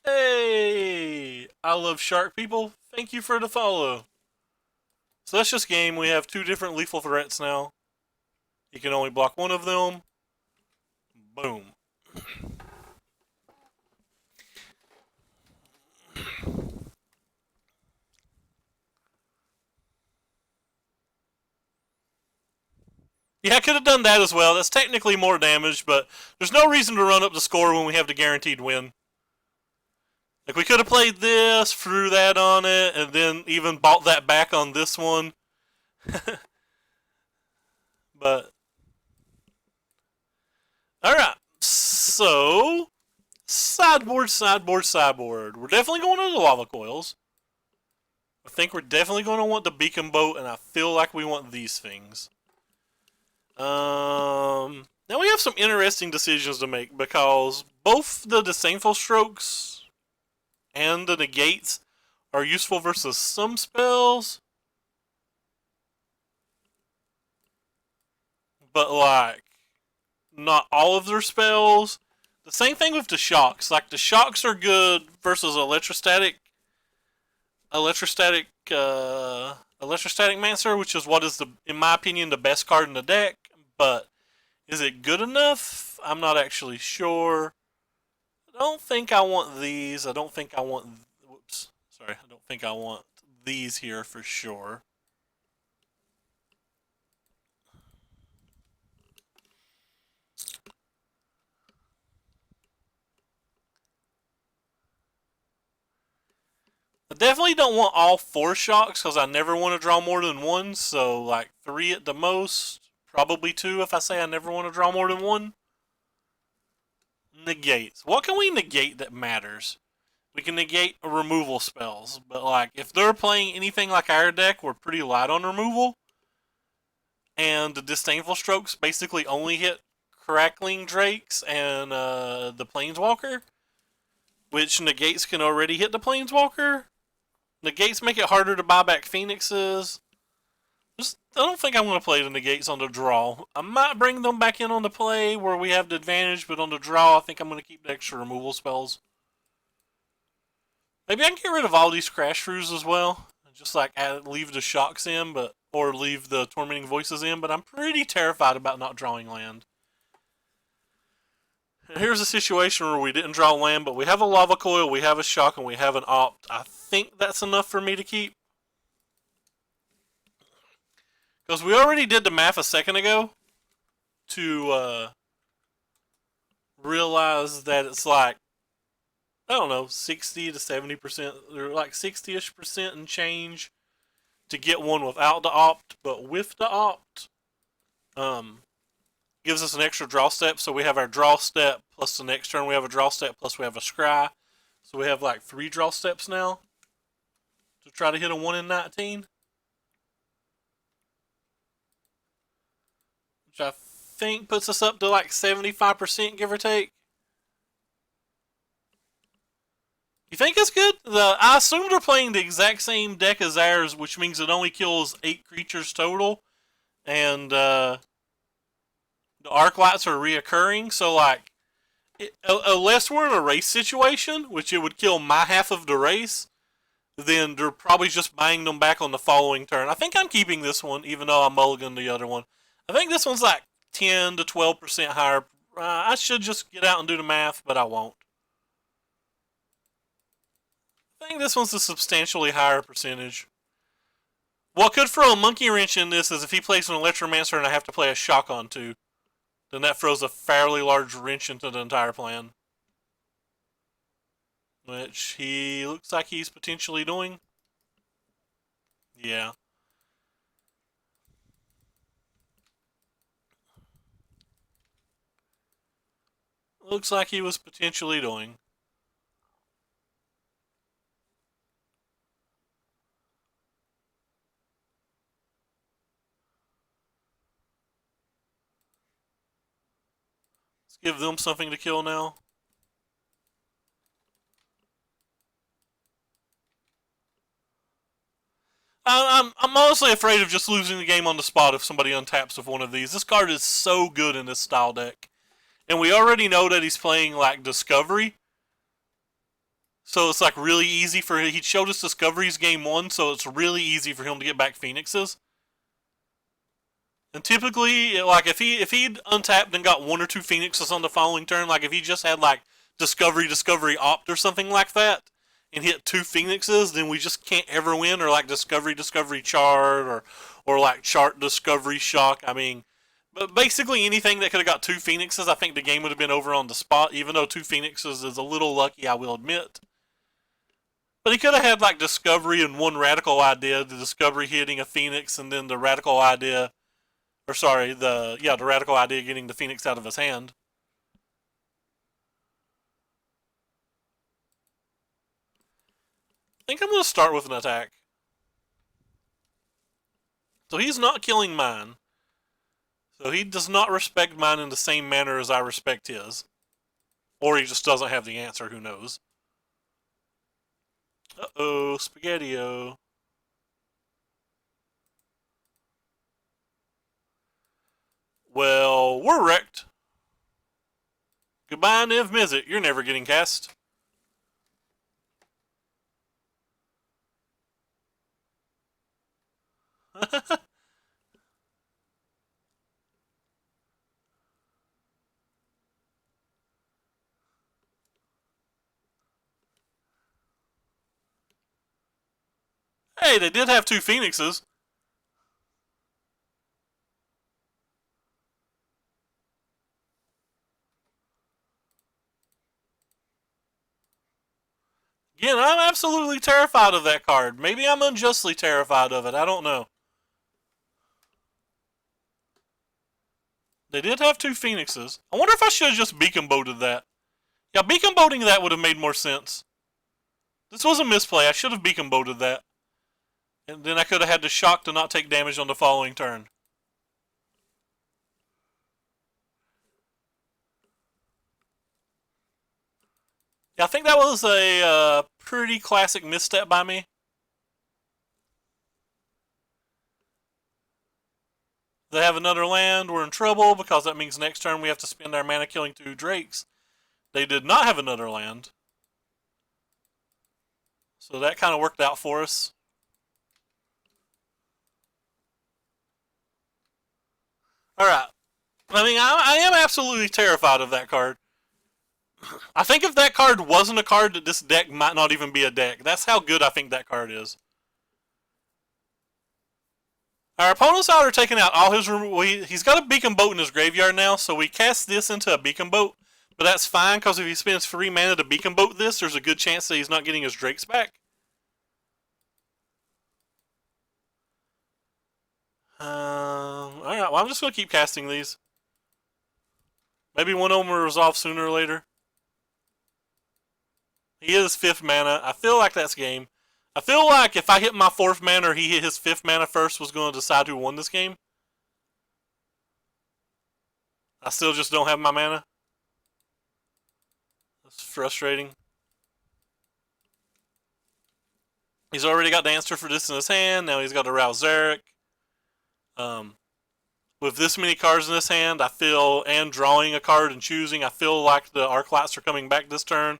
Hey! I love shark people. Thank you for the follow. So that's just game. We have 2 different lethal threats now. You can only block one of them. Boom. Yeah, I could have done that as well. That's technically more damage, but there's no reason to run up the score when we have the guaranteed win. Like, we could have played this, threw that on it, and then even bought that back on this one. But... Alright, so... Sideboard, sideboard, sideboard. We're definitely going to the lava coils. I think we're definitely going to want the beacon boat, and I feel like we want these things. Now we have some interesting decisions to make, because both the Disdainful Strokes and the negates are useful versus some spells. But, like, not all of their spells. The same thing with the shocks. Like, the shocks are good versus electrostatic Mancer, which is what is, in my opinion, the best card in the deck. But is it good enough? I'm not actually sure. I don't think I want these. I don't think I want... Whoops. Sorry. I don't think I want these here for sure. I definitely don't want all 4 shocks because I never want to draw more than 1. So, like, 3 at the most. Probably 2 if I say I never want to draw more than 1. Negates. What can we negate that matters? We can negate removal spells. But, like, if they're playing anything like our deck, we're pretty light on removal. And the Disdainful Strokes basically only hit Crackling Drakes and the Planeswalker. Which negates can already hit the Planeswalker. Negates make it harder to buy back Phoenixes. I don't think I'm going to play the negates on the draw. I might bring them back in on the play where we have the advantage, but on the draw, I think I'm going to keep the extra removal spells. Maybe I can get rid of all these Crash Throughs as well. Just like leave the shocks in, or leave the Tormenting Voices in, but I'm pretty terrified about not drawing land. Here's a situation where we didn't draw land, but we have a Lava Coil, we have a Shock, and we have an Opt. I think that's enough for me to keep. Because we already did the math a second ago to realize that it's like I don't know, 60 to 70%, or like 60-ish% and change to get one without the opt, but with the opt, um, gives us an extra draw step. So we have our draw step plus the next turn we have a draw step plus we have a scry. So we have like 3 draw steps now to try to hit a 1 in 19. Which I think puts us up to like 75%, give or take. You think it's good? I assume they're playing the exact same deck as ours, which means it only kills 8 creatures total. And the arc lights are reoccurring, so like, unless we're in a race situation, which it would kill my half of the race, then they're probably just buying them back on the following turn. I think I'm keeping this one, even though I'm mulliganing the other one. I think this one's like 10 to 12% higher. I should just get out and do the math, but I won't. I think this one's a substantially higher percentage. What could throw a monkey wrench in this is if he plays an Electromancer and I have to play a Shock on too. Then that throws a fairly large wrench into the entire plan. Which he looks like he's potentially doing. Yeah. Looks like he was potentially doing. Let's give them something to kill now. I'm honestly afraid of just losing the game on the spot if somebody untaps with one of these. This card is so good in this style deck. And we already know that he's playing like Discovery. So it's like really easy for he showed us Discoveries game 1, so it's really easy for him to get back Phoenixes. And typically, like if he'd untapped and got 1 or 2 Phoenixes on the following turn, like if he just had like Discovery Opt or something like that, and hit 2 Phoenixes, then we just can't ever win, or like Discovery Chart, or like Chart Discovery Shock. I mean, but basically anything that could have got 2 Phoenixes, I think the game would have been over on the spot, even though 2 Phoenixes is a little lucky, I will admit. But he could have had like Discovery and 1 Radical Idea, the Discovery hitting a Phoenix, and then the Radical Idea, or sorry, the Radical Idea getting the Phoenix out of his hand. I think I'm going to start with an attack. So he's not killing mine. So he does not respect mine in the same manner as I respect his. Or he just doesn't have the answer, who knows. Uh-oh, Spaghetti-O. Well, we're wrecked. Goodbye, Niv Mizzet. You're never getting cast. Hey, they did have 2 Phoenixes. Again, I'm absolutely terrified of that card. Maybe I'm unjustly terrified of it. I don't know. They did have 2 Phoenixes. I wonder if I should have just Beacon Boated that. Yeah, Beacon Boating that would have made more sense. This was a misplay. I should have Beacon Boated that. And then I could have had the Shock to not take damage on the following turn. Yeah, I think that was a pretty classic misstep by me. They have another land, we're in trouble, because that means next turn we have to spend our mana killing 2 Drakes. They did not have another land. So that kind of worked out for us. Alright. I mean, I am absolutely terrified of that card. I think if that card wasn't a card, that this deck might not even be a deck. That's how good I think that card is. Our opponent's out are taking out all his... He's got a Beacon Boat in his graveyard now, so we cast this into a Beacon Boat. But that's fine, because if he spends free mana to Beacon Boat this, there's a good chance that he's not getting his Drakes back. Alright, well, I'm just going to keep casting these. Maybe one of them will resolve sooner or later. He is 5th mana. I feel like that's game. I feel like if I hit my 4th mana or he hit his 5th mana first was going to decide who won this game. I still just don't have my mana. That's frustrating. He's already got the answer for this in his hand. Now he's got to rouse Zarek. With this many cards in this hand, I feel, and drawing a card and choosing, I feel like the Arclights are coming back this turn.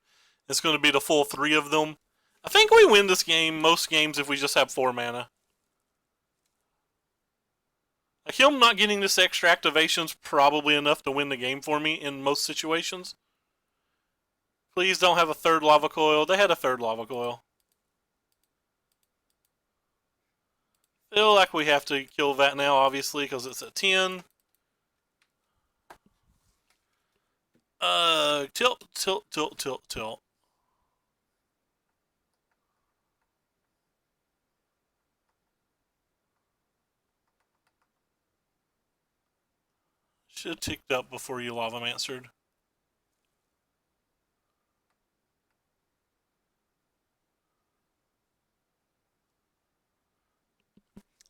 It's going to be the full 3 of them. I think we win this game, most games, if we just have 4 mana. Like, him not getting this extra activation's probably enough to win the game for me in most situations. Please don't have a 3rd Lava Coil. They had a 3rd Lava Coil. Feel like we have to kill that now, obviously, because it's a 10. Tilt. Should have ticked up before you Lavamancered.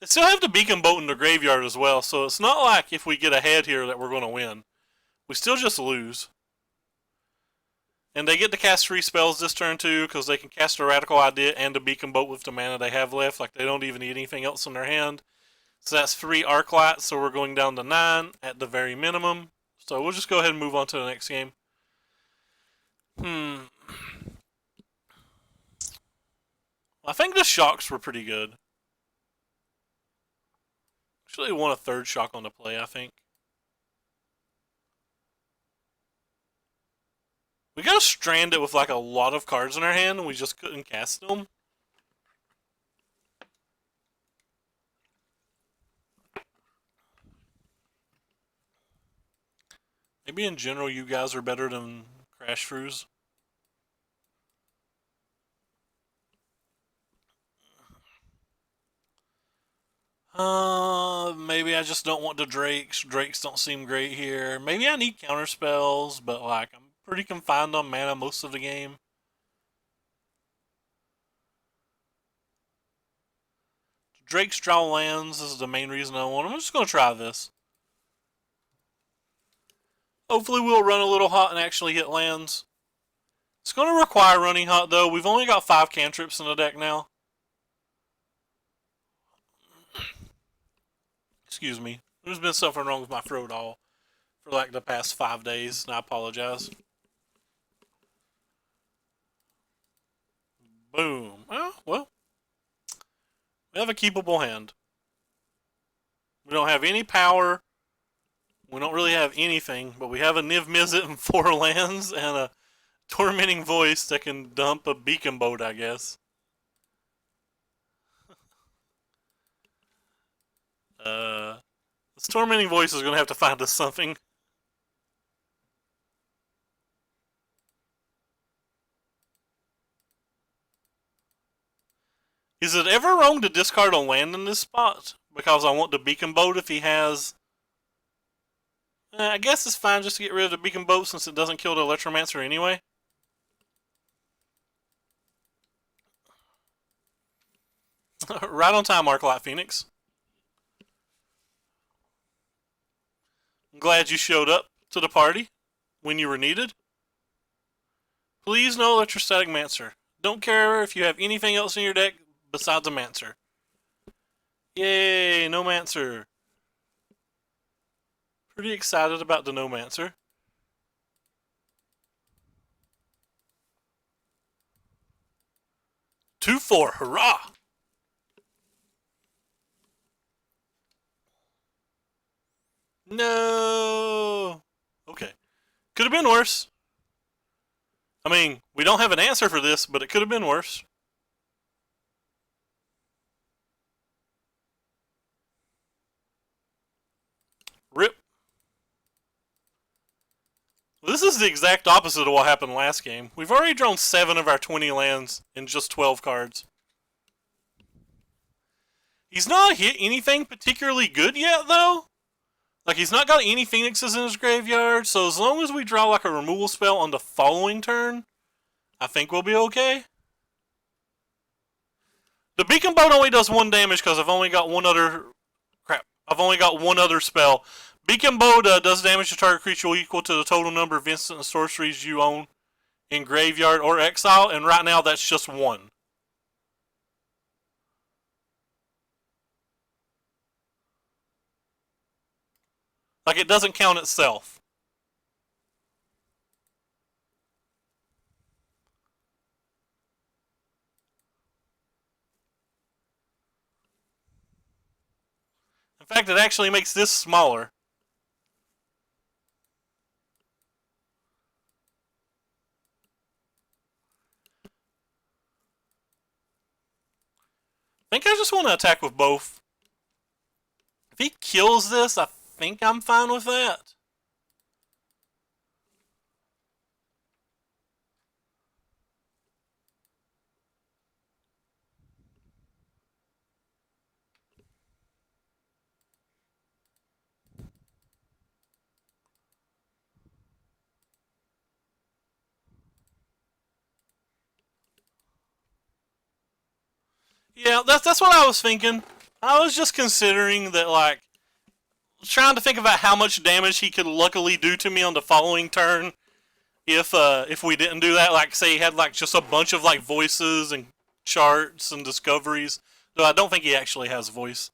They still have the Beacon Boat in the graveyard as well, so it's not like if we get ahead here that we're going to win. We still just lose. And they get to cast 3 spells this turn too, because they can cast a Radical Idea and a Beacon Boat with the mana they have left. Like, they don't even need anything else in their hand. So that's 3 Arclights, so we're going down to 9 at the very minimum. So we'll just go ahead and move on to the next game. I think the shocks were pretty good. Actually won a 3rd shock on the play, I think. We got stranded with like a lot of cards in our hand and we just couldn't cast them. Maybe in general you guys are better than Crash Frews. Maybe I just don't want the Drakes. Drakes don't seem great here. Maybe I need counter spells, but like I'm pretty confined on mana most of the game. Drakes draw lands is the main reason I want them. I'm just going to try this. Hopefully we'll run a little hot and actually hit lands. It's going to require running hot though. We've only got 5 cantrips in the deck now. Excuse me. There's been something wrong with my throat all for like the past 5 days, and I apologize. Boom. Oh, well. We have a keepable hand. We don't have any power. We don't really have anything, but we have a Niv Mizzet and 4 lands and a Tormenting Voice that can dump a Beacon Boat, I guess. This Tormenting Voice is going to have to find us something. Is it ever wrong to discard a land in this spot? Because I want the Beacon Boat if he has... I guess it's fine just to get rid of the Beacon Boat since it doesn't kill the Electromancer anyway. Right on time, Arclight Phoenix. I'm glad you showed up to the party when you were needed. Please no Electrostatic Mancer. Don't care if you have anything else in your deck besides a Mancer. Yay, no Mancer. Pretty excited about the no Mancer. Two, 4, hurrah! No! Okay. Could have been worse. I mean, we don't have an answer for this, but it could have been worse. Rip. This is the exact opposite of what happened last game. We've already drawn 7 of our 20 lands in just 12 cards. He's not hit anything particularly good yet, though. Like, he's not got any Phoenixes in his graveyard, so as long as we draw, like, a removal spell on the following turn, I think we'll be okay. The Beacon Bolt only does 1 damage because I've only got one other... Crap. I've only got one other spell. Beacon Bolt does damage to target creature equal to the total number of instant and sorceries you own in graveyard or exile, and right now that's just 1. Like, it doesn't count itself. In fact, it actually makes this smaller. I think I just want to attack with both. If he kills this, I think I'm fine with that. Yeah, that's what I was thinking. I was just considering that, like, trying to think about how much damage he could luckily do to me on the following turn if we didn't do that. Like, say he had, like, just a bunch of, like, voices and charts and discoveries. Though I don't think he actually has voice.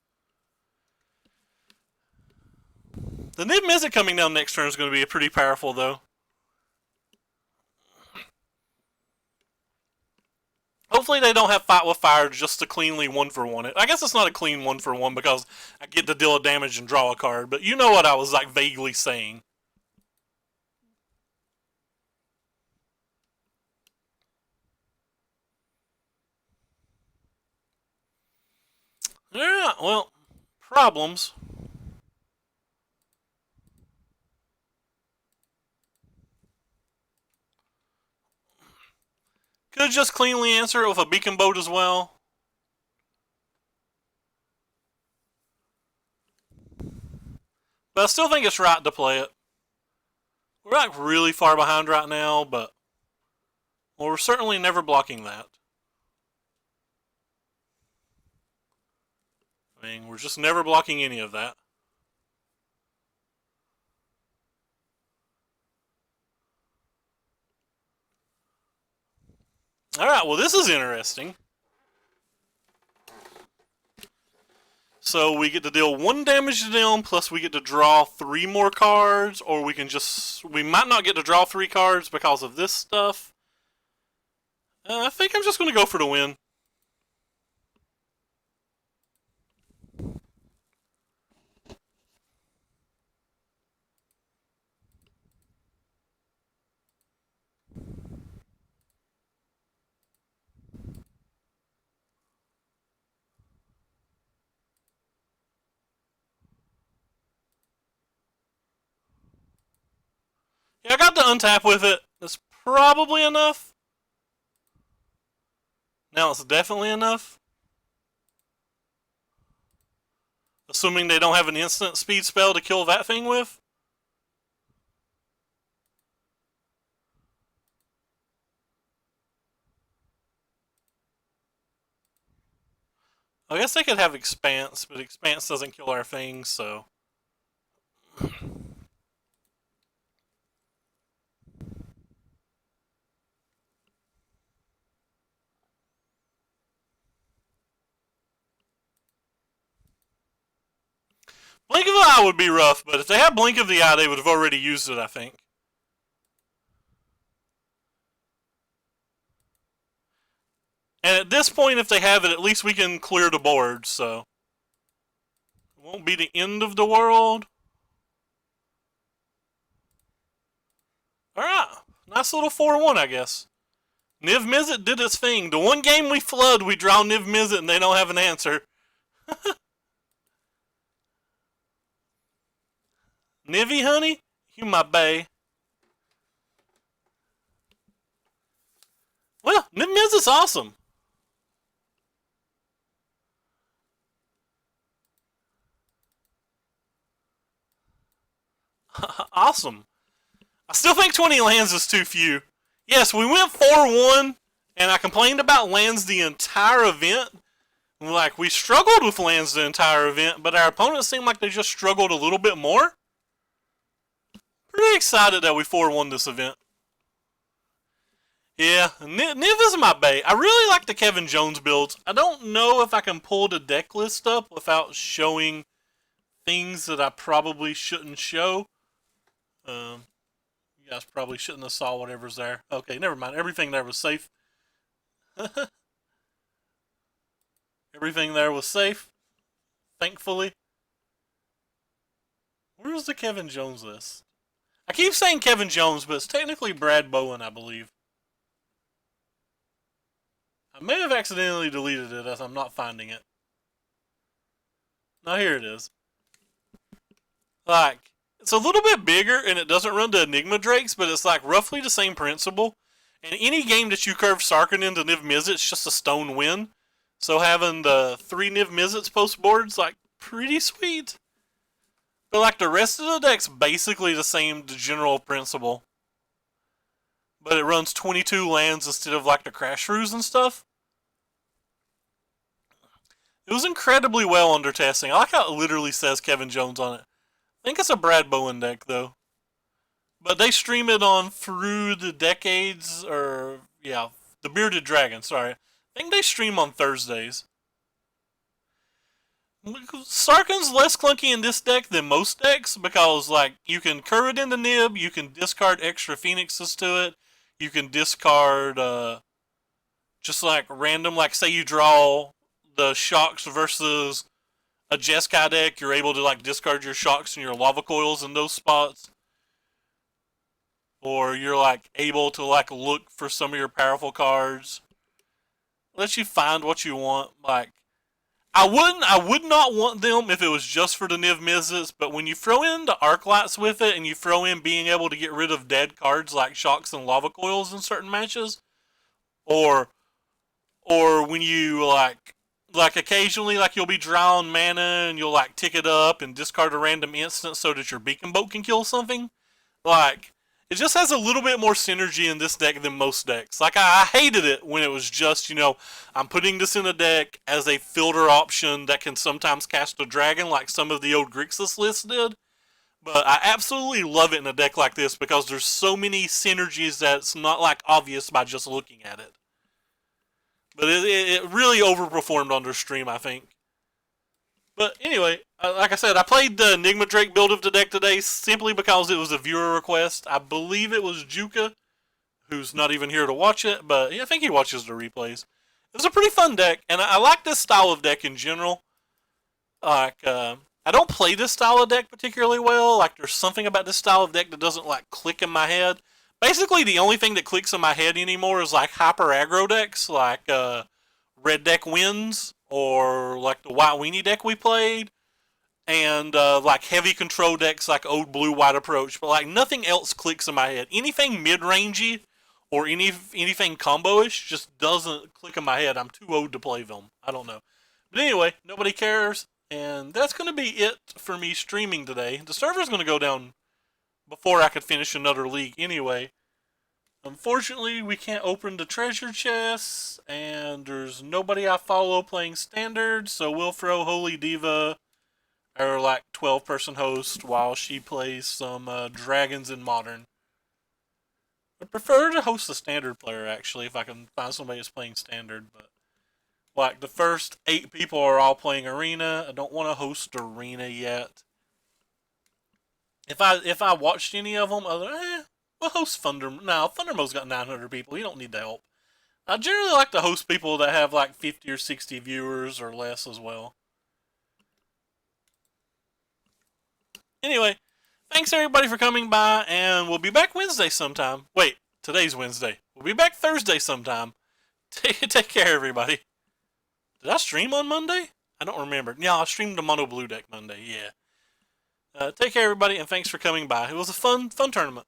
The Niv Mizzet coming down next turn is going to be pretty powerful, though. Hopefully they don't have Fight with Fire just to cleanly 1-for-1 it. I guess it's not a clean 1-for-1 because I get to deal a damage and draw a card, but you know what I was, like, vaguely saying. Yeah, well, problems. Could just cleanly answer it with a Beacon Bolt as well. But I still think it's right to play it. We're like really far behind right now, but well, we're certainly never blocking that. I mean, we're just never blocking any of that. Alright, well this is interesting. So we get to deal 1 damage to them, plus we get to draw 3 more cards, or we can just... We might not get to draw 3 cards because of this stuff. I think I'm just going to go for the win. Yeah, I got to untap with it. That's probably enough. Now it's definitely enough. Assuming they don't have an instant speed spell to kill that thing with. I guess they could have Expanse, but Expanse doesn't kill our things, so... Blink of the Eye would be rough, but if they had Blink of the Eye, they would have already used it, I think. And at this point, if they have it, at least we can clear the board, so... It won't be the end of the world. Alright, nice little 4-1, I guess. Niv Mizzet did its thing. The one game we flood, we draw Niv Mizzet and they don't have an answer. Nivy, honey? You my bae. Well, Niv Miz is awesome. Awesome. I still think 20 lands is too few. Yes, we went 4-1, and I complained about lands the entire event. Like, we struggled with lands the entire event, but our opponents seemed like they just struggled a little bit more. Pretty excited that we 4-1 this event. Yeah, Niv is my bait. I really like the Kevin Jones builds. I don't know if I can pull the deck list up without showing things that I probably shouldn't show. You guys probably shouldn't have saw whatever's there. Okay, never mind. Everything there was safe. Everything there was safe. Thankfully. Where's the Kevin Jones list? I keep saying Kevin Jones, but it's technically Brad Bowen, I believe. I may have accidentally deleted it as I'm not finding it. Now here it is. Like, it's a little bit bigger and it doesn't run to Enigma Drakes, but it's like roughly the same principle. And any game that you curve Sarkhan into Niv Mizzet, it's just a stone win. So having the 3 Niv Mizzets post board's like pretty sweet. But like the rest of the deck's basically the same general principle. But it runs 22 lands instead of like the Crash Shrews and stuff. It was incredibly well under testing. I like how it literally says Kevin Jones on it. I think it's a Brad Bowen deck though. But they stream it on Through the Decades, or yeah, the Bearded Dragon, sorry. I think they stream on Thursdays. Sarkhan's less clunky in this deck than most decks because, like, you can curve it into Nib, you can discard extra Phoenixes to it, you can discard just like random, like say you draw the Shocks versus a Jeskai deck, you're able to like discard your Shocks and your Lava Coils in those spots. Or you're like able to like look for some of your powerful cards. Lets you find what you want. Like, I would not want them if it was just for the Niv Mizzets, but when you throw in the Arc Lights with it, and you throw in being able to get rid of dead cards like Shocks and Lava Coils in certain matches, or when you like occasionally like you'll be drawing mana and you'll like tick it up and discard a random instant so that your Beacon Boat can kill something, like, it just has a little bit more synergy in this deck than most decks. Like, I hated it when it was just, you know, I'm putting this in a deck as a filter option that can sometimes cast a dragon like some of the old Grixis lists did. But I absolutely love it in a deck like this because there's so many synergies that it's not, like, obvious by just looking at it. But it really overperformed on their stream, I think. But anyway, like I said, I played the Enigma Drake build of the deck today simply because it was a viewer request. I believe it was Juka, who's not even here to watch it, but I think he watches the replays. It was a pretty fun deck, and I like this style of deck in general. Like, I don't play this style of deck particularly well. Like, there's something about this style of deck that doesn't, like, click in my head. Basically, the only thing that clicks in my head anymore is, like, hyper aggro decks, like, Red Deck Wins, or like the White Weenie deck we played, and like heavy control decks like Old Blue White Approach, but like nothing else clicks in my head. Anything mid-rangey or anything combo-ish just doesn't click in my head. I'm too old to play them. I don't know. But anyway, nobody cares, and that's going to be it for me streaming today. The server's going to go down before I could finish another league anyway. Unfortunately, we can't open the treasure chests, and there's nobody I follow playing standard, so we'll throw Holy Diva, our like 12-person host, while she plays some dragons in modern. I prefer to host a standard player, actually, if I can find somebody that's playing standard, but like the first 8 people are all playing arena. I don't want to host arena yet. If I watched any of them, we'll host Thundermo. No, Thundermo's got 900 people. You don't need the help. I generally like to host people that have like 50 or 60 viewers or less as well. Anyway, thanks everybody for coming by, and we'll be back Wednesday sometime. Wait, today's Wednesday. We'll be back Thursday sometime. Take care, everybody. Did I stream on Monday? I don't remember. Yeah, I streamed the Mono Blue deck Monday, yeah. Take care, everybody, and thanks for coming by. It was a fun tournament.